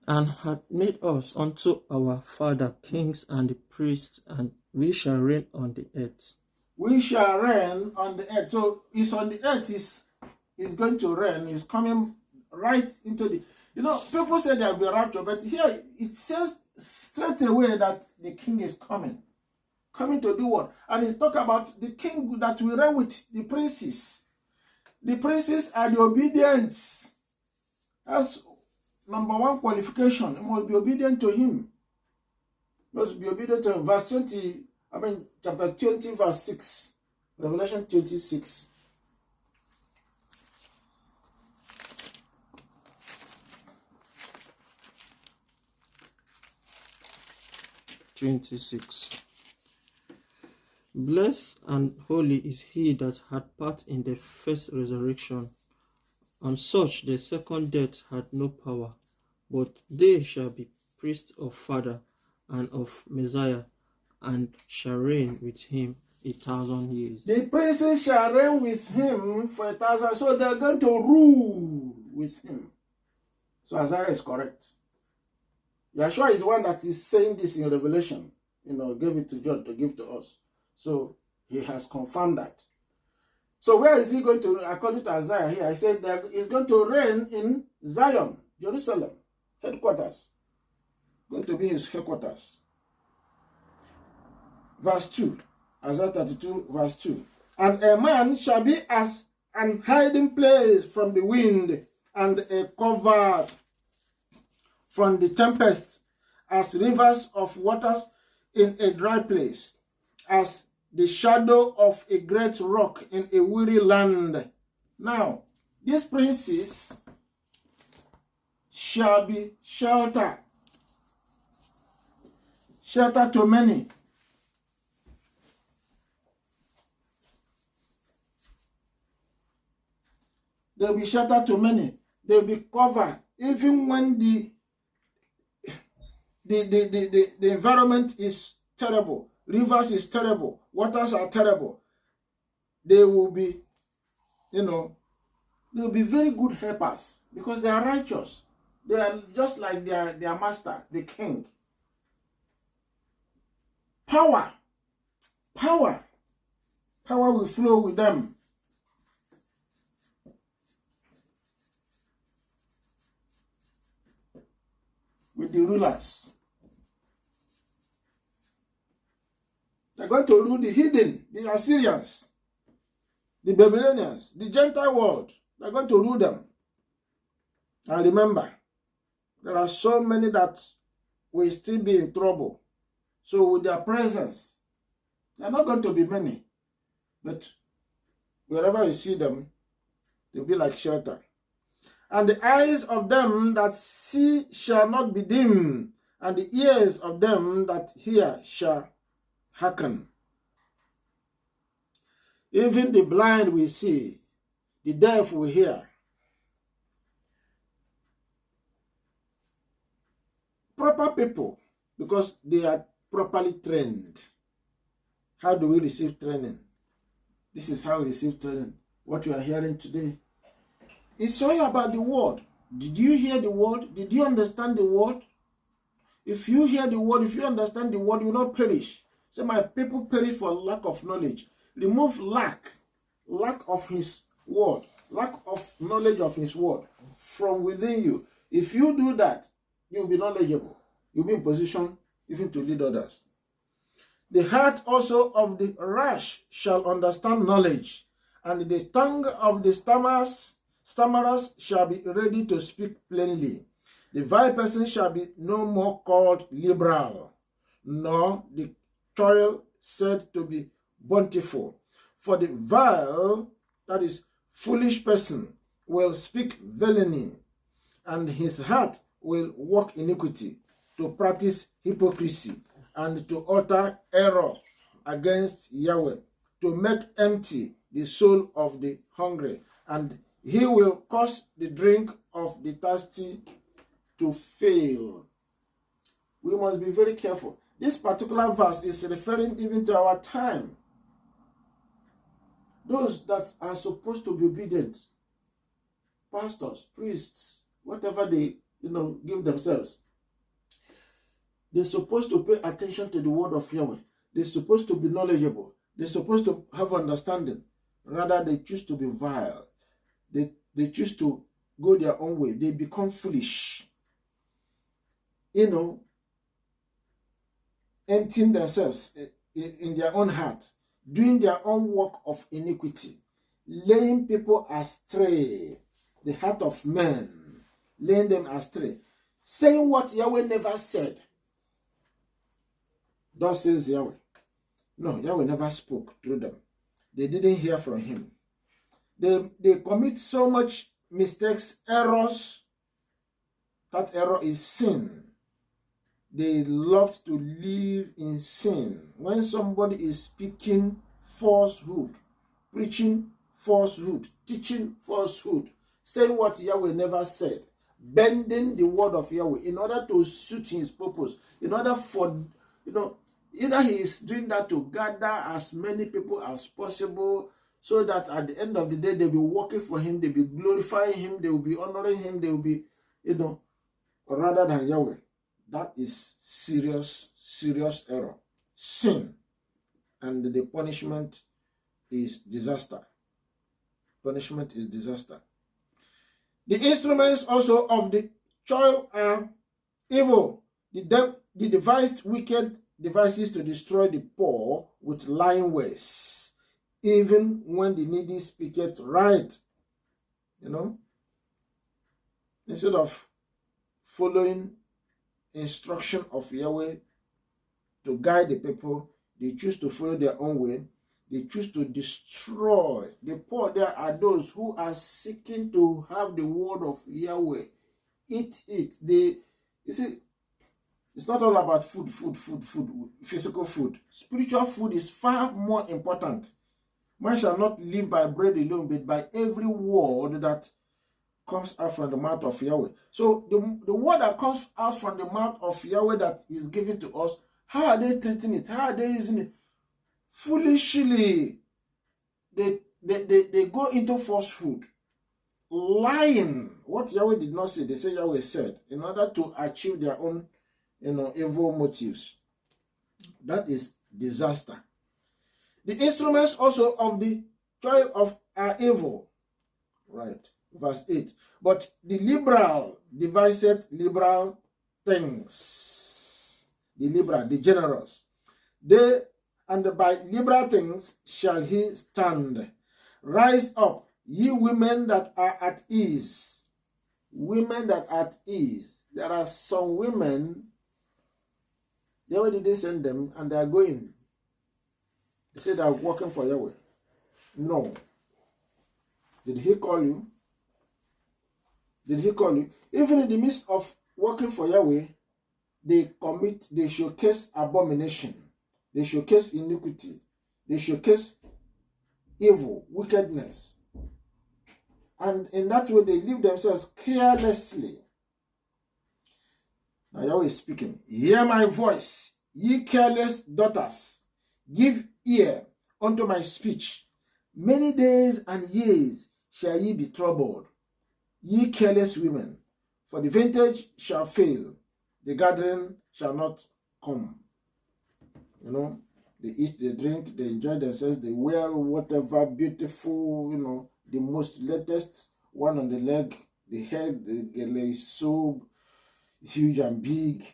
Speaker 3: And had made us unto our father kings and priests, and we shall reign on the earth.
Speaker 1: We shall reign on the earth. So it's on the earth is going to reign. He's coming right into the... You know, people say there will be a rapture, but here it says straight away that the king is coming. Coming to do what? And it's talk about the king that will reign with the princes. The princes are the obedient. That's number one qualification. You must be obedient to him. You must be obedient to him. Verse 20, chapter 20, verse 6. Revelation 26.
Speaker 3: Blessed and holy is he that had part in the first resurrection. On such the second death had no power, but they shall be priests of Father and of Messiah, and shall reign with him 1,000 years.
Speaker 1: The princes shall reign with him for 1,000, so they're going to rule with him. So Isaiah is correct. Yeshua is the one that is saying this in Revelation. You know, gave it to John to give to us. So he has confirmed that. So where is he going to, according to Isaiah here, I said that he's going to reign in Zion, Jerusalem, headquarters. Going to be his headquarters. Verse 2, Isaiah 32, verse 2. And a man shall be as an hiding place from the wind, and a cover from the tempest, as rivers of waters in a dry place, as the shadow of a great rock in a weary land. Now, these princes shall be shelter to many. They'll be shelter to many. They'll be covered. Even when the environment is terrible, rivers is terrible, waters are terrible, they will be, they'll be very good helpers because they are righteous. They are just like their master, the king. Power will flow with them. With the rulers. They're going to rule the hidden, the Assyrians, the Babylonians, the Gentile world. They're going to rule them. And remember, there are so many that will still be in trouble. So with their presence, they're not going to be many. But wherever you see them, they'll be like shelter. And the eyes of them that see shall not be dim, and the ears of them that hear shall hearken. Even the blind will see, the deaf will hear. Proper people, because they are properly trained. How do we receive training? This is how we receive training. What you are hearing today. It's all about the word. Did you hear the word? Did you understand the word? If you hear the word, if you understand the word, you will not perish. Say, my people perish for lack of knowledge. Remove lack of his word, lack of knowledge of his word from within you. If you do that, you'll be knowledgeable. You'll be in position even to lead others. The heart also of the rash shall understand knowledge, and the tongue of the stammerers shall be ready to speak plainly. The vile person shall be no more called liberal, nor the toil said to be bountiful. For the vile, that is foolish person, will speak villainy, and his heart will work iniquity, to practice hypocrisy, and to utter error against Yahweh, to make empty the soul of the hungry, and he will cause the drink of the thirsty to fail. We must be very careful. This particular verse is referring even to our time. Those that are supposed to be obedient, pastors, priests, whatever they give themselves, they're supposed to pay attention to the word of Yahweh. They're supposed to be knowledgeable. They're supposed to have understanding. Rather, they choose to be vile. They choose to go their own way. They become foolish. Emptying themselves in their own heart, doing their own work of iniquity, laying people astray, the heart of men, laying them astray, saying what Yahweh never said. Thus says Yahweh. No, Yahweh never spoke through them. They didn't hear from him. They commit so much mistakes, errors. That error is sin. They love to live in sin. When somebody is speaking falsehood, preaching falsehood, teaching falsehood, saying what Yahweh never said, bending the word of Yahweh in order to suit his purpose, in order for, either he is doing that to gather as many people as possible, so that at the end of the day, they'll be working for him, they'll be glorifying him, they will be honoring him, they will be, rather than Yahweh. That is serious, serious error. Sin. And the punishment is disaster. Punishment is disaster. The instruments also of the choice are evil. The devised wicked devices to destroy the poor with lying ways, even when the needy speaketh right. Instead of following instruction of Yahweh to guide the people, they choose to follow their own way. They choose to destroy the poor. There are those who are seeking to have the word of Yahweh. Eat it. You see, it's not all about food, physical food. Spiritual food is far more important. Man shall not live by bread alone, but by every word that comes out from the mouth of Yahweh. So the word that comes out from the mouth of Yahweh that is given to us, how are they treating it? How are they using it? Foolishly, they go into falsehood, lying. What Yahweh did not say, they say Yahweh said, in order to achieve their own, evil motives. That is disaster. The instruments also of the toil of are evil. Right. Verse 8. But the liberal deviseth liberal things. The liberal, the generous. And by liberal things shall he stand. Rise up, ye women that are at ease. Women that are at ease. There are some women, Yahweh didn't send them, and they are going. They say they are working for Yahweh. No. Did he call you? Did he call you? Even in the midst of working for Yahweh, they showcase abomination. They showcase iniquity. They showcase evil, wickedness. And in that way, they live themselves carelessly. Now Yahweh is speaking. Hear my voice, ye careless daughters. Give ear unto my speech. Many days and years shall ye be troubled, ye careless women. For the vintage shall fail, the gathering shall not come. They eat, they drink, they enjoy themselves, they wear whatever beautiful, the most latest one on the leg, the head, the leg is so huge and big,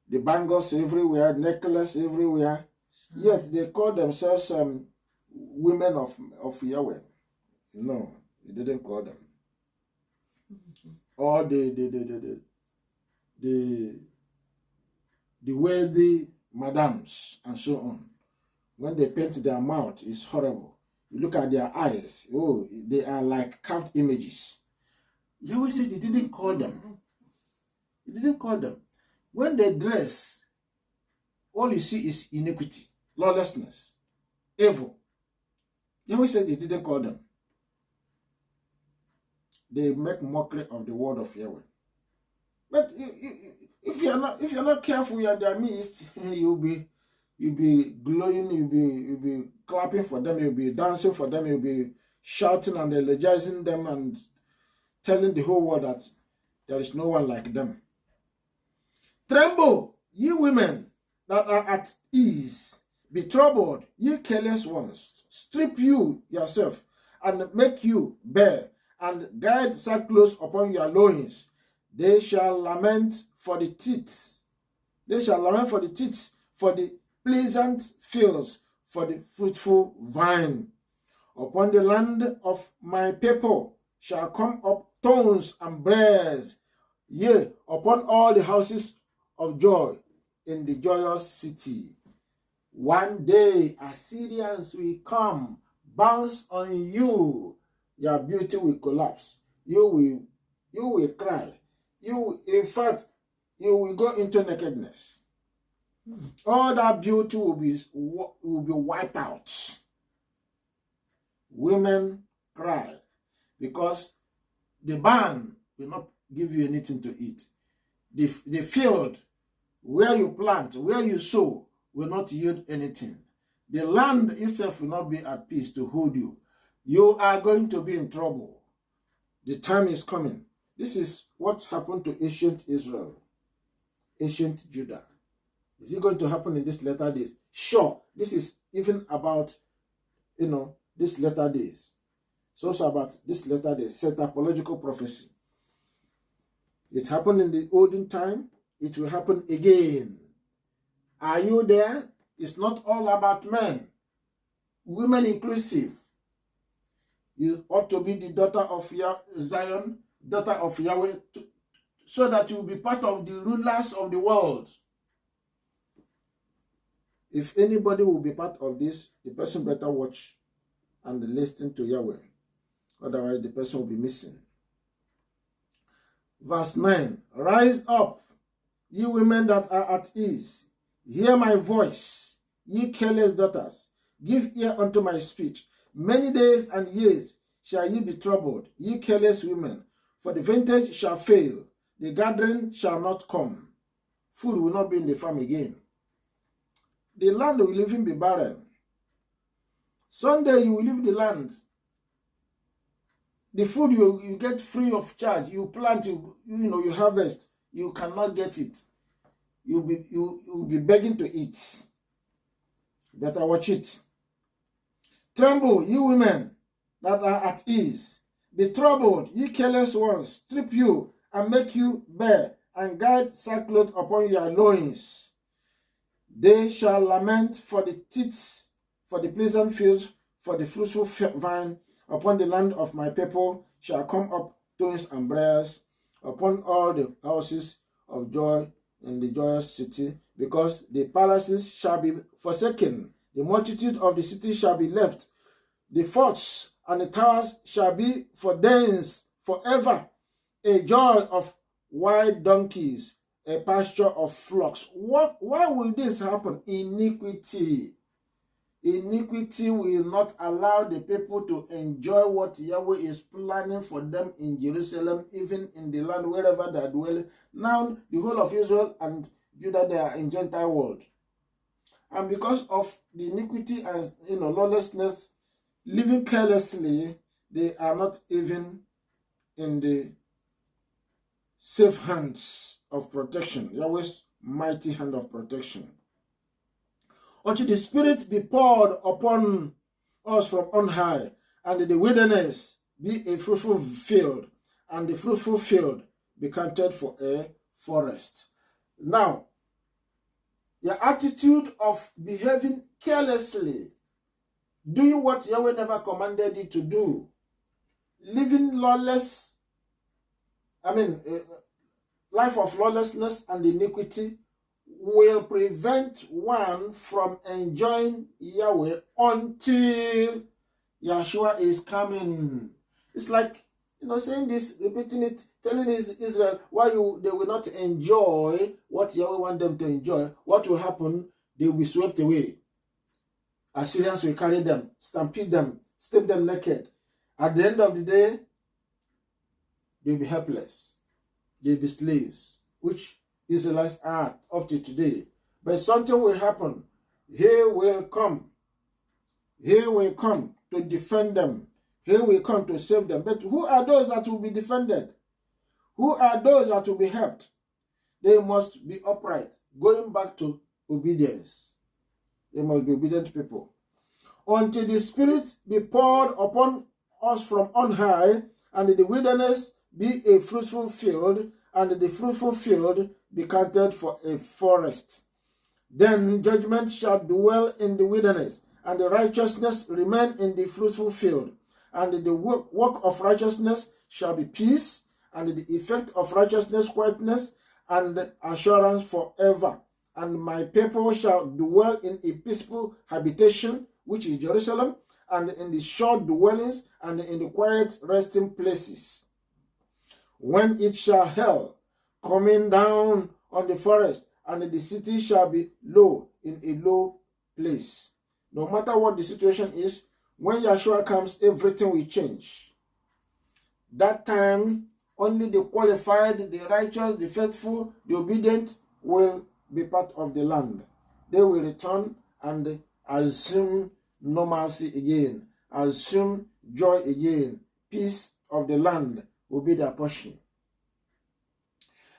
Speaker 1: the bangles everywhere, necklace everywhere. Yet they call themselves women of Yahweh. No, he didn't call them. Or the wealthy madams and so on. When they paint their mouth, it's horrible. You look at their eyes, oh, they are like carved images. Yahweh said he didn't call them. He didn't call them. When they dress, all you see is iniquity, lawlessness. evil. Yahweh said he didn't call them. They make mockery of the word of Yahweh. But if you're not careful, you're in their midst, you'll be glowing, you'll be clapping for them, you'll be dancing for them, you'll be shouting and eulogizing them and telling the whole world that there is no one like them. Tremble, ye women that are at ease. Be troubled, ye careless ones. Strip you yourself, and make you bare, and guide sackcloth upon your loins. They shall lament for the teats. They shall lament for the teats, for the pleasant fields, for the fruitful vine. Upon the land of my people shall come up thorns and briars, yea, upon all the houses of joy in the joyous city. One day Assyrians will come, bounce on you. Your beauty will collapse. You will cry. In fact, you will go into nakedness. All that beauty will be wiped out. Women cry because the barn will not give you anything to eat. The field where you plant, where you sow, will not yield anything. The land itself will not be at peace to hold you. You are going to be in trouble. The time is coming. This is what happened to ancient Israel, ancient Judah. Is it going to happen in these latter days? Sure, this is even about, these latter days. It's also about this latter days, it's a typological prophecy. It happened in the olden time, it will happen again. Are you there? It's not all about men. Women inclusive. You ought to be the daughter of Zion, daughter of Yahweh, so that you will be part of the rulers of the world. If anybody will be part of this, the person better watch and listen to Yahweh. Otherwise, the person will be missing. Verse 9. Rise up, ye women that are at ease. Hear my voice, ye careless daughters. Give ear unto my speech. Many days and years shall ye be troubled, ye careless women. For the vintage shall fail, the gathering shall not come. Food will not be in the farm again. The land will even be barren. Someday you will leave the land. The food you get free of charge. You plant, you harvest. You cannot get it. You'll be begging to eat. Better watch it. Tremble, ye women that are at ease. Be troubled, ye careless ones. Strip you and make you bare, and guide sackcloth upon your loins. They shall lament for the teats, for the pleasant fields, for the fruitful vine. Upon the land of my people shall come up thorns and briars, upon all the houses of joy in the joyous city, because the palaces shall be forsaken, the multitude of the cities shall be left, the forts and the towers shall be for dens forever, a joy of wild donkeys, a pasture of flocks. Why will this happen? Iniquity. Iniquity will not allow the people to enjoy what Yahweh is planning for them in Jerusalem, even in the land wherever they are dwelling. Now, the whole of Israel and Judah, they are in Gentile world. And because of the iniquity and lawlessness, living carelessly, they are not even in the safe hands of protection, Yahweh's mighty hand of protection. Until the Spirit be poured upon us from on high, and the wilderness be a fruitful field, and the fruitful field be counted for a forest. Now, your attitude of behaving carelessly, doing what Yahweh never commanded you to do, living lawless, life of lawlessness and iniquity, will prevent one from enjoying Yahweh until Yahshua is coming. It's like, saying this, repeating it, telling Israel why they will not enjoy what Yahweh wants them to enjoy. What will happen? They will be swept away. Assyrians will carry them, stampede them, strip them naked. At the end of the day, they'll be helpless. They'll be slaves, which Israelites are up to today. But something will happen. He will come. He will come to defend them. He will come to save them. But who are those that will be defended? Who are those that will be helped? They must be upright, going back to obedience. They must be obedient people. Until the Spirit be poured upon us from on high, and the wilderness be a fruitful field, and the fruitful field be counted for a forest. Then judgment shall dwell in the wilderness, and the righteousness remain in the fruitful field. And the work of righteousness shall be peace, and the effect of righteousness quietness, and assurance forever. And my people shall dwell in a peaceful habitation, which is Jerusalem, and in the short dwellings, and in the quiet resting places. When it shall hail, coming down on the forest, and the city shall be low in a low place. No matter what the situation is, when Yeshua comes, everything will change. That time, only the qualified, the righteous, the faithful, the obedient will be part of the land. They will return and assume normalcy again, assume joy again. Peace of the land will be their portion.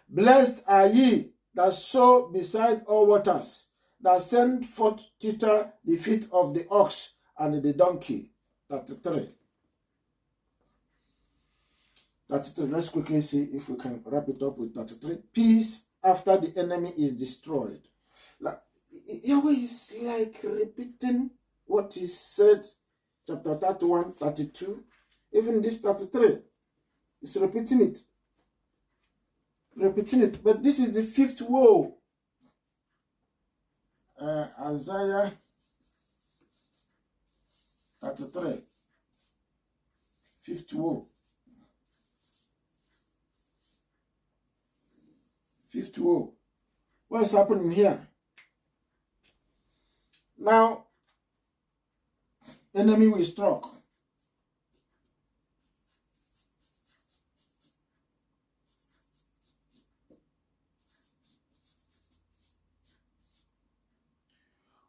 Speaker 1: Blessed are ye that sow beside all waters, that send forth thither the feet of the ox and the donkey. 33. Let's quickly see if we can wrap it up with 33. Peace after the enemy is destroyed. Like, Yahweh is like repeating what he said, chapter 31, 32, even this 33. He's repeating it. But this is the fifth woe. Isaiah 33. Fifth woe. Fifth woe. What is happening here? Now, enemy will struck.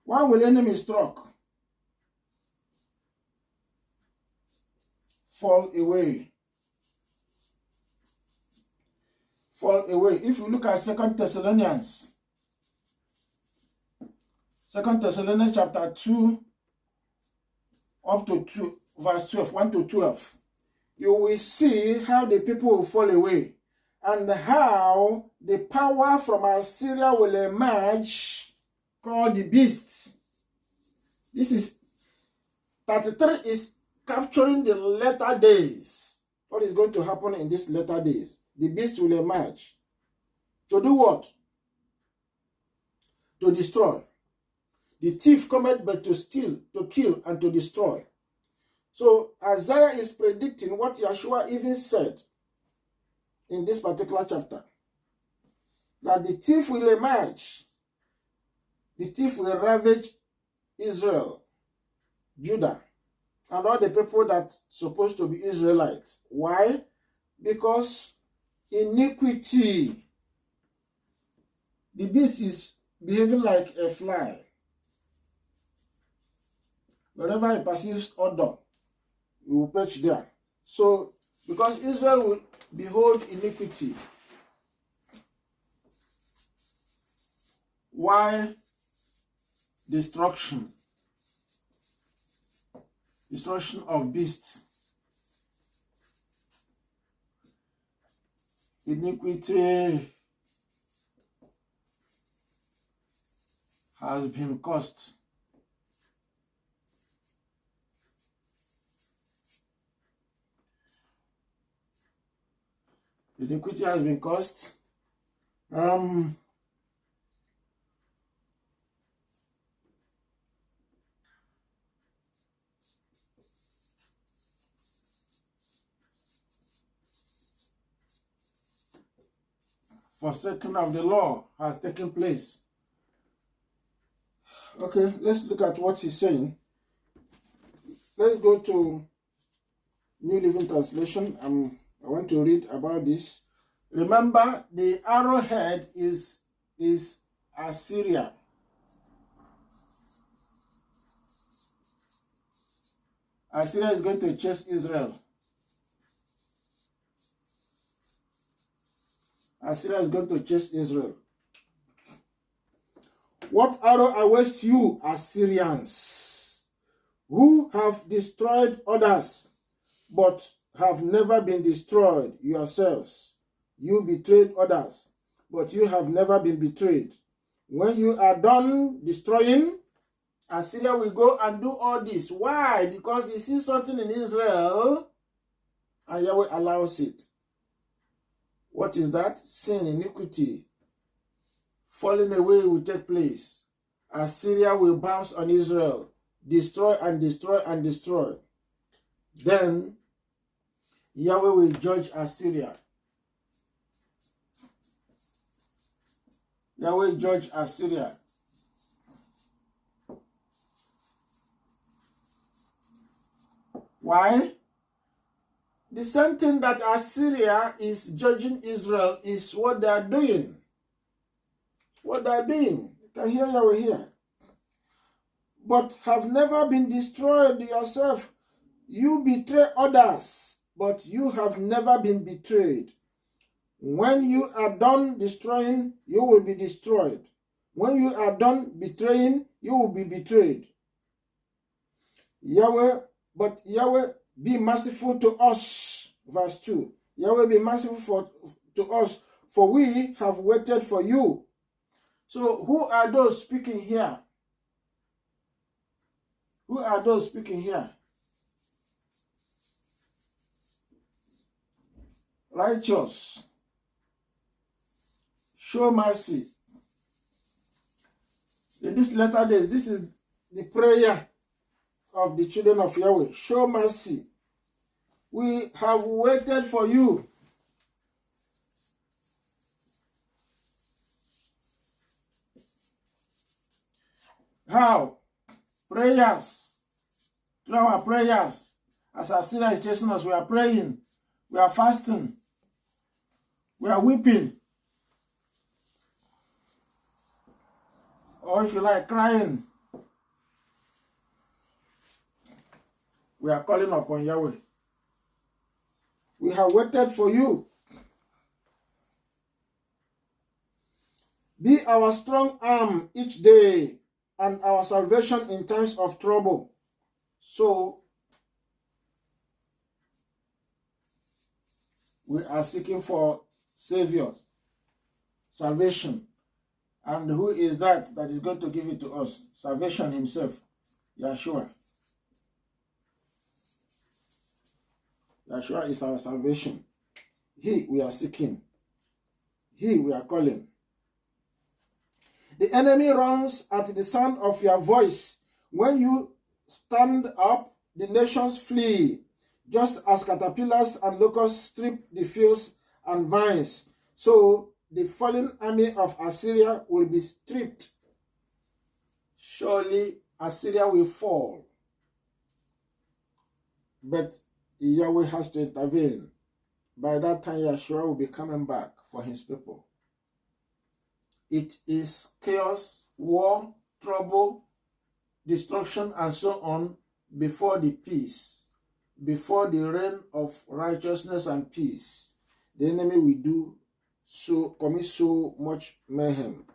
Speaker 1: Why will enemy struck? Fall away. Fall away. If you look at 2 Thessalonians chapter 2 up to 2, verse 12, 1 to 12, you will see how the people will fall away and how the power from Assyria will emerge, called the beast. This is 33 is capturing the latter days. What is going to happen in these latter days? The beast will emerge. To do what? To destroy. The thief cometh but to steal, to kill, and to destroy. So Isaiah is predicting what Yeshua even said in this particular chapter. That the thief will emerge. The thief will ravage Israel, Judah, and all the people that's supposed to be Israelites. Why? Because iniquity. The beast is behaving like a fly. Wherever he perceives odor, he will perch there. So, because Israel will behold iniquity, why destruction? Destruction of beasts. Iniquity has been caused. Iniquity has been caused. Forsaking of the law has taken place. Okay, let's look at what he's saying. Let's go to New Living Translation. I want to read about this. Remember, the arrowhead is Assyria. Assyria is going to chase Israel. Assyria is going to chase Israel. What arrow awaits you, Assyrians, who have destroyed others, but have never been destroyed yourselves? You betrayed others, but you have never been betrayed. When you are done destroying, Assyria will go and do all this. Why? Because he sees something in Israel, and Yahweh allows it. What is that? Sin, iniquity, falling away will take place. Assyria will bounce on Israel, destroy and destroy and destroy. Then Yahweh will judge Assyria. Yahweh judge Assyria. Why? The same thing that Assyria is judging Israel is what they are doing. What they are doing. You can hear Yahweh here. But have never been destroyed yourself. You betray others, but you have never been betrayed. When you are done destroying, you will be destroyed. When you are done betraying, you will be betrayed. But Yahweh, be merciful to us. Verse 2. Yahweh, be merciful to us, for we have waited for you. So who are those speaking here? Who are those speaking here? Righteous. Show mercy. In this latter days, this is the prayer of the children of Yahweh. Show mercy. We have waited for you. How? Prayers. Through our prayers. As Assyria is chasing us, we are praying. We are fasting. We are weeping. Or if you like, crying. We are calling upon Yahweh. We have waited for you. Be our strong arm each day and our salvation in times of trouble. So, we are seeking for saviors, salvation. And who is that is going to give it to us? Salvation himself, Yeshua. Yeshua is our salvation. He we are seeking. He we are calling. The enemy runs at the sound of your voice. When you stand up, the nations flee. Just as caterpillars and locusts strip the fields and vines, so the fallen army of Assyria will be stripped. Surely Assyria will fall. But Yahweh has to intervene. By that time, Yeshua will be coming back for his people. It is chaos, war, trouble, destruction, and so on before the peace. Before the reign of righteousness and peace, the enemy will commit so much mayhem.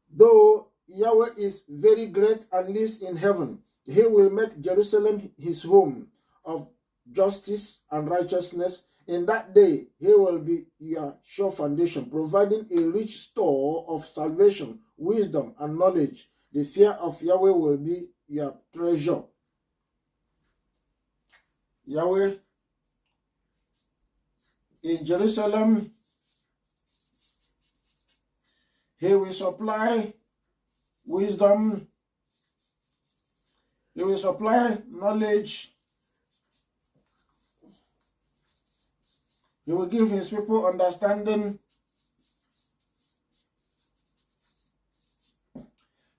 Speaker 1: Though Yahweh is very great and lives in heaven, he will make Jerusalem his home of justice and righteousness. In that day, he will be your sure foundation, providing a rich store of salvation, wisdom, and knowledge. The fear of Yahweh will be your treasure. Yahweh in Jerusalem, he will supply wisdom, he will supply knowledge, he will give his people understanding,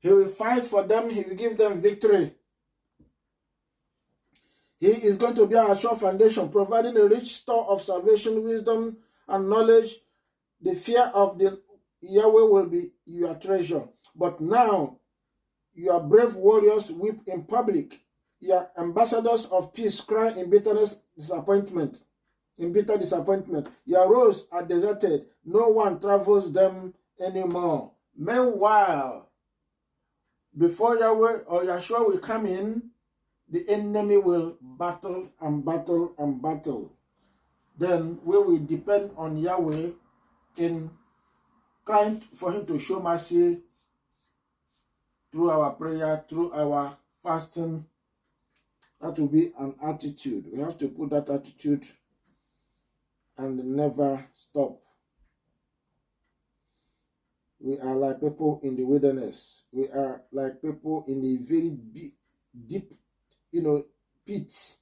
Speaker 1: He will fight for them. He will give them victory. He is going to be our sure foundation, providing a rich store of salvation, wisdom, and knowledge. The fear of the Yahweh will be your treasure. But now, your brave warriors weep in public. Your ambassadors of peace cry in bitter disappointment. Your roads are deserted. No one travels them anymore. Meanwhile, before Yahweh or Yahshua will come in, the enemy will battle and battle and battle. Then we will depend on Yahweh in crying for him to show mercy through our prayer, through our fasting. That will be an attitude. We have to put that attitude and never stop. We are like people in the wilderness. We are like people in a very deep, pit.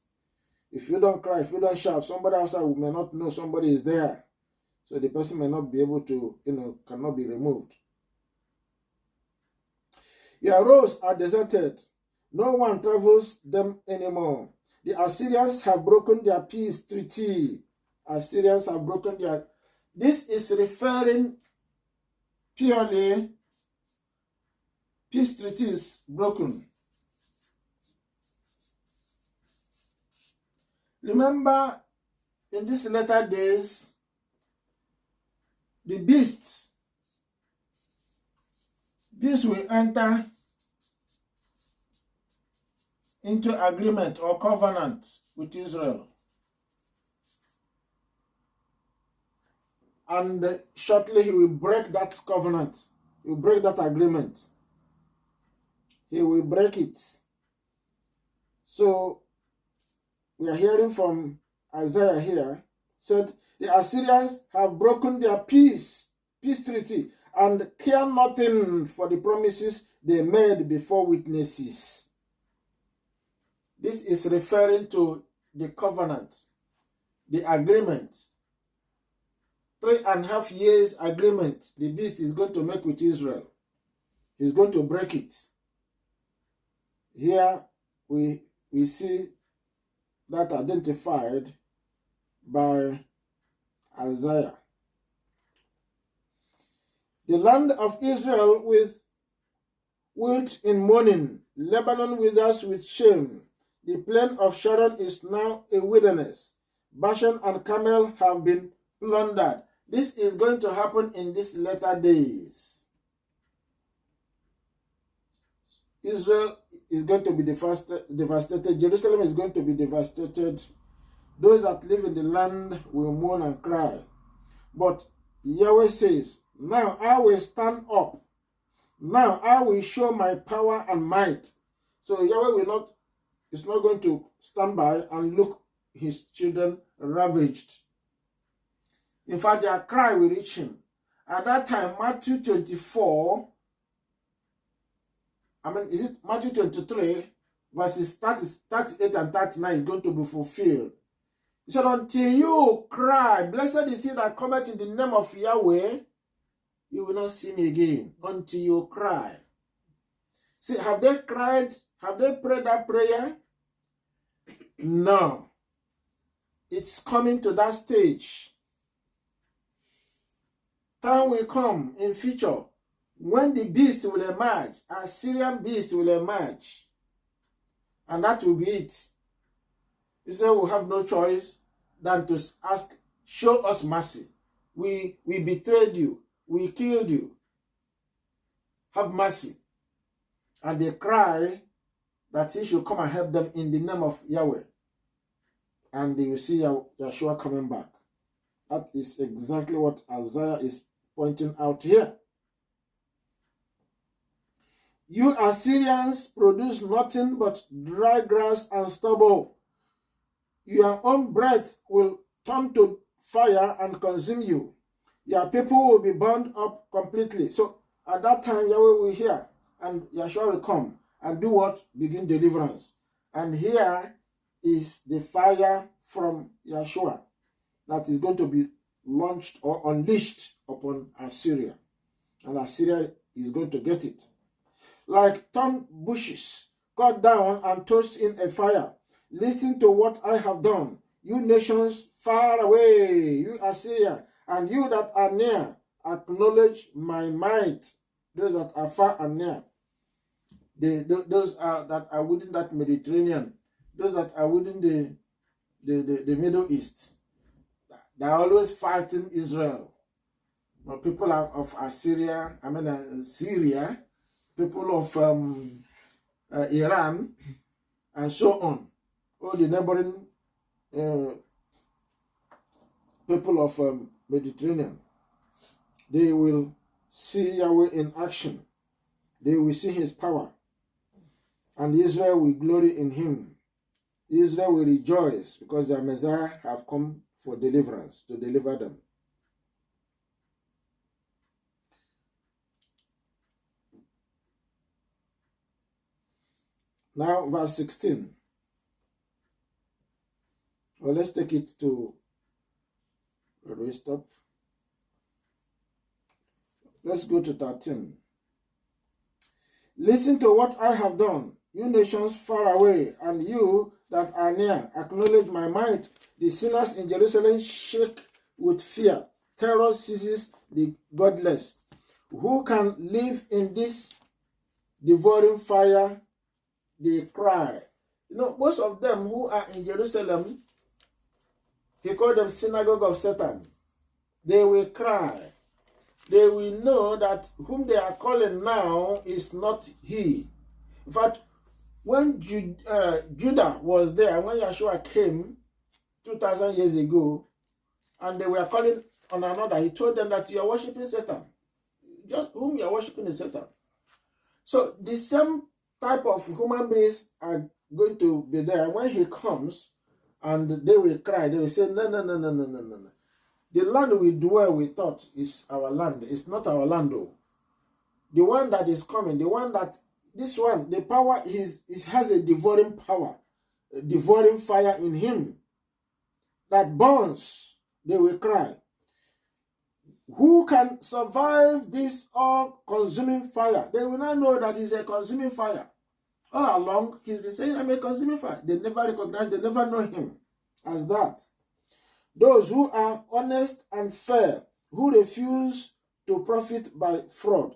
Speaker 1: If you don't cry, if you don't shout, somebody outside may not know somebody is there. So the person may not be able to, cannot be removed. Your roads are deserted. No one travels them anymore. The Assyrians have broken their peace treaty. Assyrians have broken their... This is referring purely... Peace treaty is broken. Remember, in these latter days, the beasts will enter into agreement or covenant with Israel. And shortly he will break that covenant. He will break that agreement. He will break it. So, we are hearing from Isaiah here, said, the Assyrians have broken their peace treaty, and care nothing for the promises they made before witnesses. This is referring to the covenant, the agreement. 3.5 years agreement the beast is going to make with Israel. He's going to break it. Here we see that identified by Isaiah. The land of Israel with wilt in mourning, Lebanon withers with shame. The plain of Sharon is now a wilderness. Bashan and Carmel have been plundered. This is going to happen in these latter days. Israel is going to be devastated. Jerusalem is going to be devastated. Those that live in the land will mourn and cry. But Yahweh says, now I will stand up. Now I will show my power and might. So Yahweh is not going to stand by and look his children ravaged. In fact, their cry will reach him. At that time, Matthew 24, is it Matthew 23, verses 38 and 39 is going to be fulfilled. He said, until you cry, blessed is he that cometh in the name of Yahweh, you will not see me again. Until you cry. See, have they cried? Have they prayed that prayer? No. It's coming to that stage. Time will come in future when the beast will emerge, Assyrian beast will emerge. And that will be it. Israel will have no choice than to ask, show us mercy. We betrayed you. We killed you. Have mercy. And they cry that he should come and help them in the name of Yahweh. And they will see Yahshua coming back. That is exactly what Isaiah is pointing out here. You Assyrians produce nothing but dry grass and stubble. Your own breath will turn to fire and consume you. Your people will be burned up completely. So at that time, Yahweh will hear, and Yahshua will come and do what? Begin deliverance. And here is the fire from Yahshua that is going to be launched or unleashed upon Assyria. And Assyria is going to get it. like thorn bushes, cut down and tossed in a fire. Listen to what I have done, you nations far away, you Assyria, and you that are near, acknowledge my might. Those that are far and near, those that are within that Mediterranean, those that are within the Middle East, they are always fighting Israel. People of Assyria, Syria, people of Iran, and so on. All the neighboring people of Mediterranean. They will see Yahweh in action. They will see his power. And Israel will glory in him. Israel will rejoice because their Messiah have come for deliverance, to deliver them. Now, verse 16. Well, let's take it to, where do we stop? Let's go to 13. Listen to what I have done, you nations far away, and you that are near, acknowledge my might. The sinners in Jerusalem shake with fear. Terror seizes the godless. Who can live in this devouring fire? They cry. Most of them who are in Jerusalem, he called them synagogue of Satan. They will cry. They will know that whom they are calling now is not he. In fact, when Judah was there, when Yeshua came 2,000 years ago, and they were calling on another, he told them that you are worshiping Satan. Just whom you are worshiping is Satan. So the same type of human beings are going to be there when he comes, and they will cry. They will say, no, no, no, no, no, no, no. The land we dwell, we thought, is our land. It's not our land, though. The one that is coming, the one that, this one, the power is, it has a devouring power, a devouring fire in him that burns. They will cry. Who can survive this all-consuming fire? They will not know that it's a consuming fire. All along, he'll be saying, I'm a consuming fire. They never recognize, they never know him as that. Those who are honest and fair, who refuse to profit by fraud,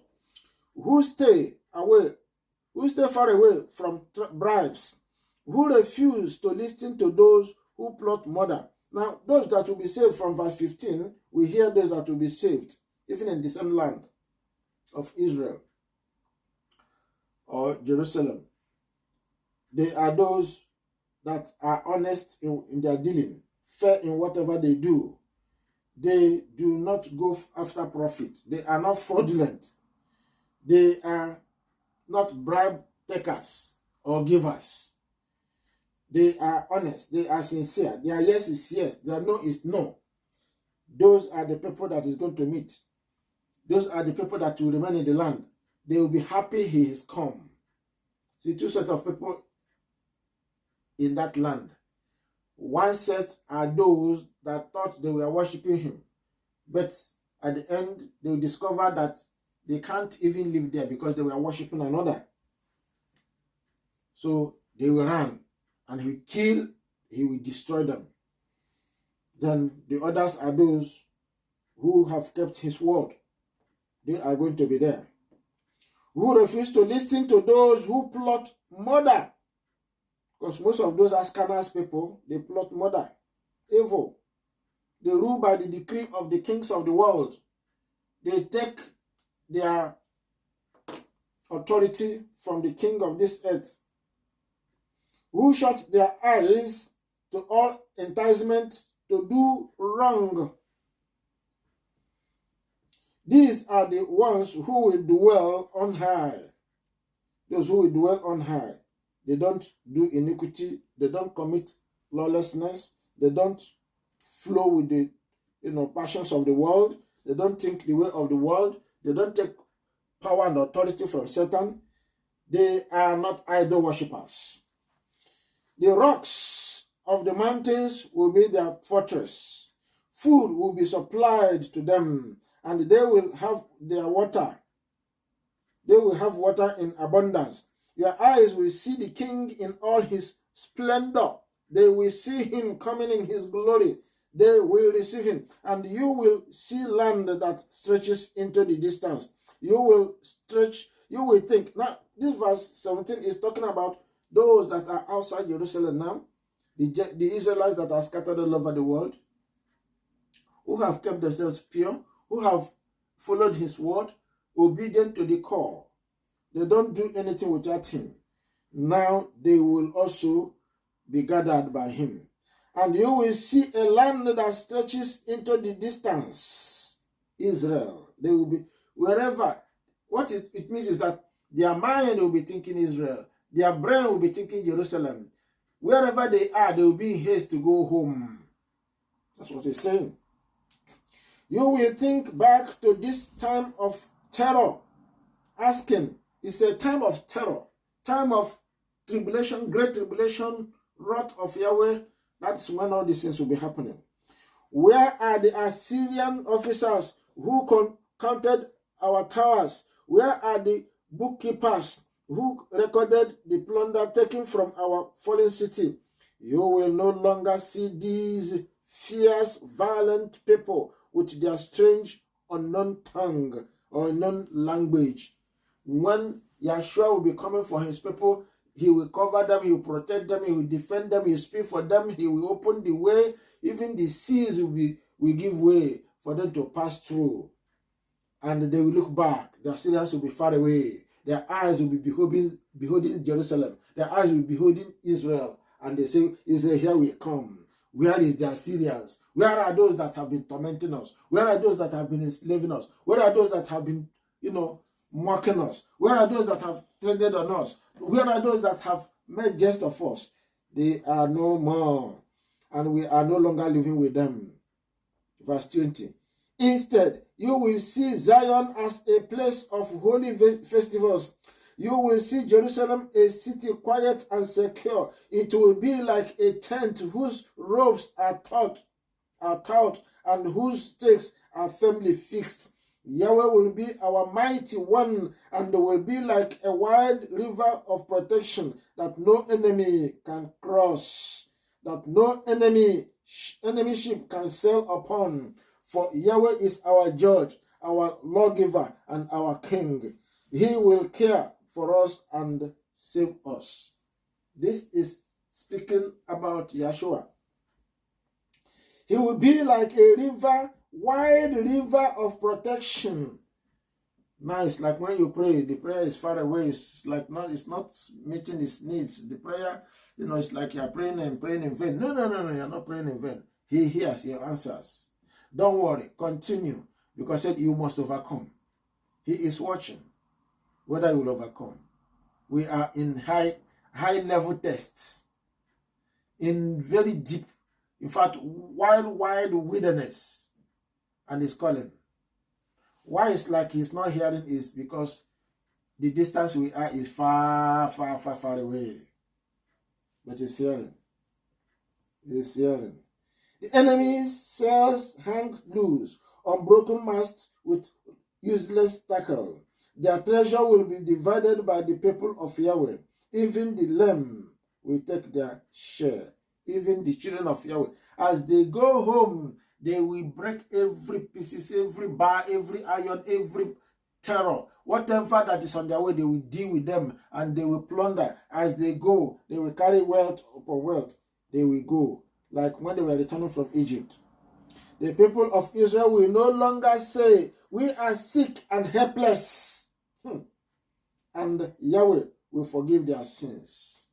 Speaker 1: who stay far away from bribes, who refuse to listen to those who plot murder. Now, those that will be saved from verse 15, we hear those that will be saved, even in the same land of Israel or Jerusalem. They are those that are honest in their dealing, fair in whatever they do. They do not go after profit. They are not fraudulent. They are not bribe takers or givers. They are honest. They are sincere. Their yes is yes. Their no is no. Those are the people that is going to meet. Those are the people that will remain in the land. They will be happy he is come. See, two sets of people in that land. One set are those that thought they were worshiping him. But at the end, they will discover that they can't even live there because they were worshiping another. So they will run, and he will kill, he will destroy them. Then the others are those who have kept his word. They are going to be there. Who refuse to listen to those who plot murder. Because most of those Ashkenaz people, they plot murder, evil. They rule by the decree of the kings of the world. They take their authority from the king of this earth, who shut their eyes to all enticement to do wrong. These are the ones who will dwell on high. Those who will dwell on high. They don't do iniquity. They don't commit lawlessness. They don't flow with the passions of the world. They don't think the way of the world. They don't take power and authority from Satan. They are not idol worshippers. The rocks of the mountains will be their fortress. Food will be supplied to them, and they will have their water. They will have water in abundance. Your eyes will see the king in all his splendor. They will see him coming in his glory. They will receive him. And you will see land that stretches into the distance. You will think. Now, this verse 17 is talking about those that are outside Jerusalem now, the Israelites that are scattered all over the world, who have kept themselves pure, who have followed his word, obedient to the call. They don't do anything without him. Now they will also be gathered by him. And you will see a land that stretches into the distance. Israel. They will be wherever. What it means is that their mind will be thinking Israel. Their brain will be thinking Jerusalem. Wherever they are, they will be in haste to go home. That's what he's saying. You will think back to this time of terror, asking, it's a time of terror, time of tribulation, great tribulation, wrath of Yahweh. That's when all these things will be happening. Where are the Assyrian officers who counted our towers? Where are the bookkeepers who recorded the plunder taken from our fallen city? You will no longer see these fierce, violent people with their strange, unknown tongue or unknown language. When Yahshua will be coming for his people, he will cover them, he will protect them, he will defend them, he will speak for them, he will open the way. Even the seas will give way for them to pass through. And they will look back. The Assyrians will be far away. Their eyes will be beholding Jerusalem. Their eyes will be beholding Israel. And they say, Israel, here we come. Where is the Assyrians? Where are those that have been tormenting us? Where are those that have been enslaving us? Where are those that have been, mocking us? Where are those that have traded on us? Where are those that have made jest of us? They are no more. And we are no longer living with them. Verse 20. Instead, you will see Zion as a place of holy festivals. You will see Jerusalem a city quiet and secure. It will be like a tent whose ropes are taut, and whose stakes are firmly fixed. Yahweh will be our mighty one, and will be like a wide river of protection that no enemy can cross, that no enemy ship can sail upon. For Yahweh is our judge, our lawgiver, and our king. He will care for us and save us. This is speaking about Yahshua. He will be like a river, wide river of protection. Now it's like when you pray, the prayer is far away. It's not meeting its needs. The prayer, it's like you're praying and praying in vain. No, you're not praying in vain. He hears, he answers. Don't worry, continue, because you must overcome. He is watching whether you will overcome. We are in high level tests, in very deep, in fact, wide wilderness, and he's calling. Why it's like he's not hearing is because the distance we are is far away. But he's hearing. He's hearing. The enemy's sails hang loose on broken masts with useless tackle. Their treasure will be divided by the people of Yahweh. Even the lame will take their share. Even the children of Yahweh. As they go home, they will break every pieces, every bar, every iron, every terror. Whatever that is on their way, they will deal with them and they will plunder. As they go, they will carry wealth upon wealth. They will go. Like when they were returning from Egypt. The people of Israel will no longer say, we are sick and helpless. And Yahweh will forgive their sins.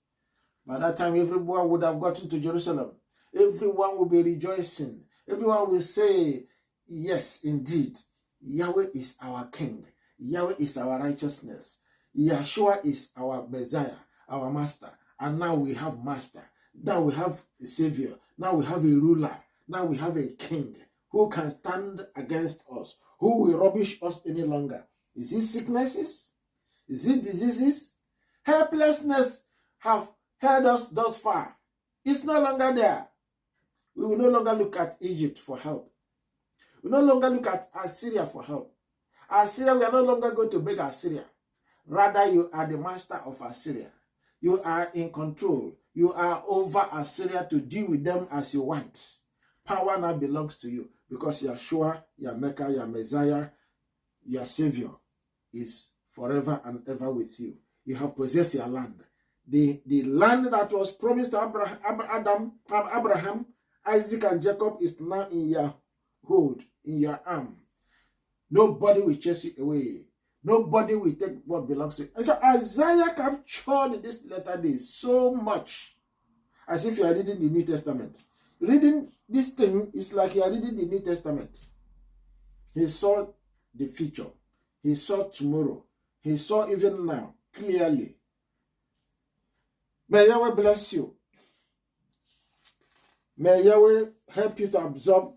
Speaker 1: By that time, everyone would have gotten to Jerusalem. Everyone will be rejoicing. Everyone will say, yes, indeed, Yahweh is our king. Yahweh is our righteousness. Yahshua is our Messiah, our master. And now we have master. Now we have a savior. Now we have a ruler. Now we have a king who can stand against us. Who will rubbish us any longer? Is it sicknesses? Is it diseases? Helplessness have held us thus far. It's no longer there. We will no longer look at Egypt for help. We will no longer look at Assyria for help. Assyria, we are no longer going to beg Assyria. Rather, you are the master of Assyria. You are in control. You are over Assyria to deal with them as you want. Power now belongs to you because Yeshua, your Mecca, your Messiah, your Savior is forever and ever with you. You have possessed your land. The land that was promised to Abraham, Isaac, and Jacob is now in your hold, in your arm. Nobody will chase you away. Nobody will take what belongs to you. And so Isaiah captured this latter day so much, as if you are reading the New Testament. Reading this thing is like you are reading the New Testament. He saw the future. He saw tomorrow. He saw even now, clearly. May Yahweh bless you. May Yahweh help you to absorb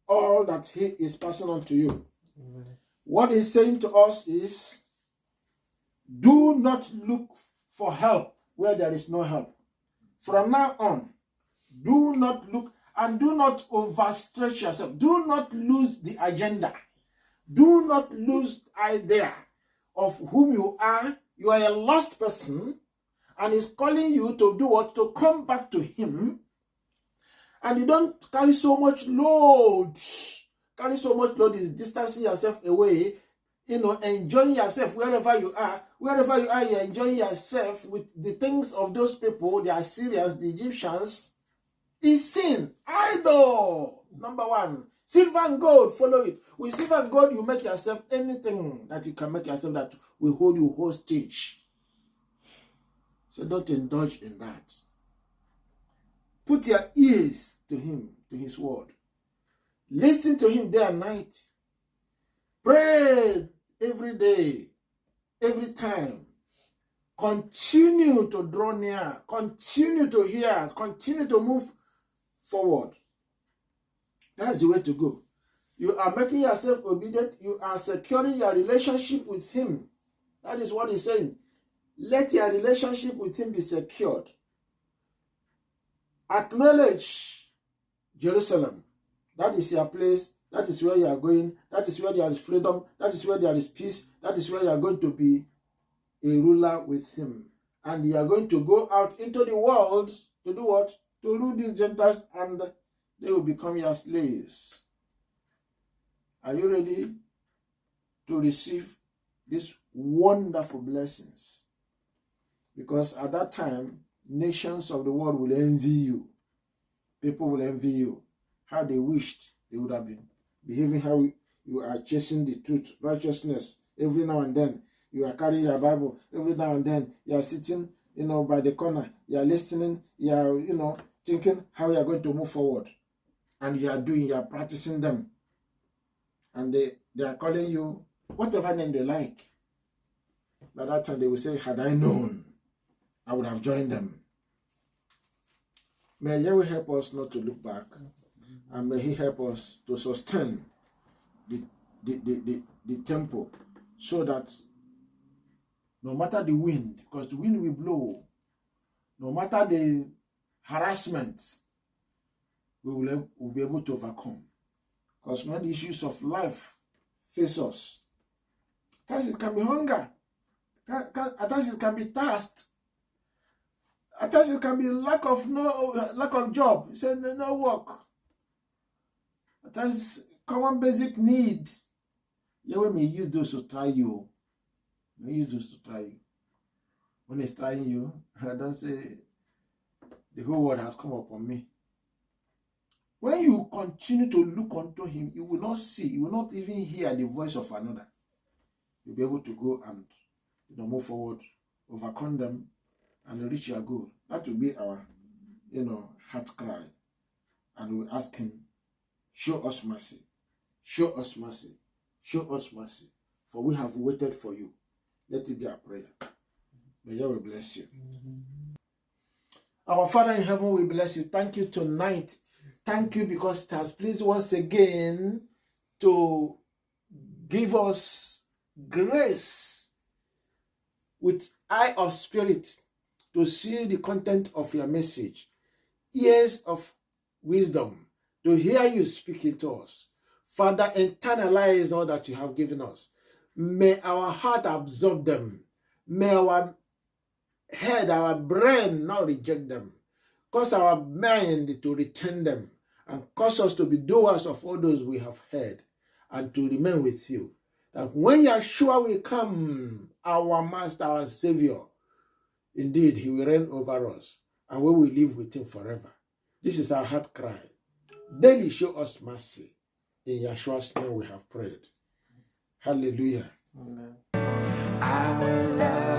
Speaker 1: all that He is passing on to you. Amen. What He's saying to us is, do not look for help where there is no help. From now on, do not look and do not overstretch yourself. Do not lose the agenda. Do not lose idea of whom you are. You are a lost person, and He's calling you to do what? To come back to Him. And you don't carry so much load. Carry so much load is distancing yourself away, enjoying yourself wherever you are. Wherever you are, you're enjoying yourself with the things of those people, the Assyrians, the Egyptians. Is sin. Idol. Number one. Silver and gold, follow it. With silver and gold, you make yourself anything that you can make yourself that will hold you hostage. So don't indulge in that. Put your ears to Him, to His word. Listen to Him day and night. Pray every day, every time. Continue to draw near. Continue to hear. Continue to move forward. That's the way to go. You are making yourself obedient. You are securing your relationship with Him. That is what He's saying. Let your relationship with Him be secured. Acknowledge Jerusalem. That is your place. That is where you are going. That is where there is freedom. That is where there is peace. That is where you are going to be a ruler with Him. And you are going to go out into the world to do what? To rule these Gentiles, and they will become your slaves. Are you ready to receive these wonderful blessings? Because at that time, nations of the world will envy you. People will envy you. How they wished they would have been behaving, how you are chasing the truth, righteousness. Every now and then, you are carrying your Bible. Every now and then, you are sitting, by the corner. You are listening. You are, thinking how you are going to move forward. And you are practicing them. And they are calling you whatever name they like. By that time, they will say, had I known, I would have joined them. May Yahweh help us not to look back. And may He help us to sustain the tempo, so that no matter the wind, because the wind will blow, no matter the harassment, we will be able to overcome. Because when the issues of life face us, at times it can be hunger, at times it can be thirst, at times it can be lack of job. You say no work. At times common basic need. Yahweh may use those to try you. May use those to try you. When He's trying you, don't say the whole world has come upon me. When you continue to look unto Him, you will not see, you will not even hear the voice of another. You'll be able to go and move forward, overcome them, and reach your goal. That will be our heart cry. And we ask Him, show us mercy, show us mercy, show us mercy, for we have waited for you. Let it be our prayer. May Yahweh bless you. Our Father in heaven, we bless you. Thank you tonight. Thank you because it has pleased once again to give us grace with eye of spirit to see the content of your message, ears of wisdom to hear you speaking to us. Father, internalize all that you have given us. May our heart absorb them. May our head, our brain not reject them. Cause our mind to return them and cause us to be doers of all those we have heard and to remain with you. That when Yeshua will come, our Master, our Savior, indeed, he will reign over us and we will live with him forever. This is our heart cry. Daily show us mercy. In Yeshua's name we have prayed. Hallelujah.
Speaker 3: Amen.
Speaker 4: I will love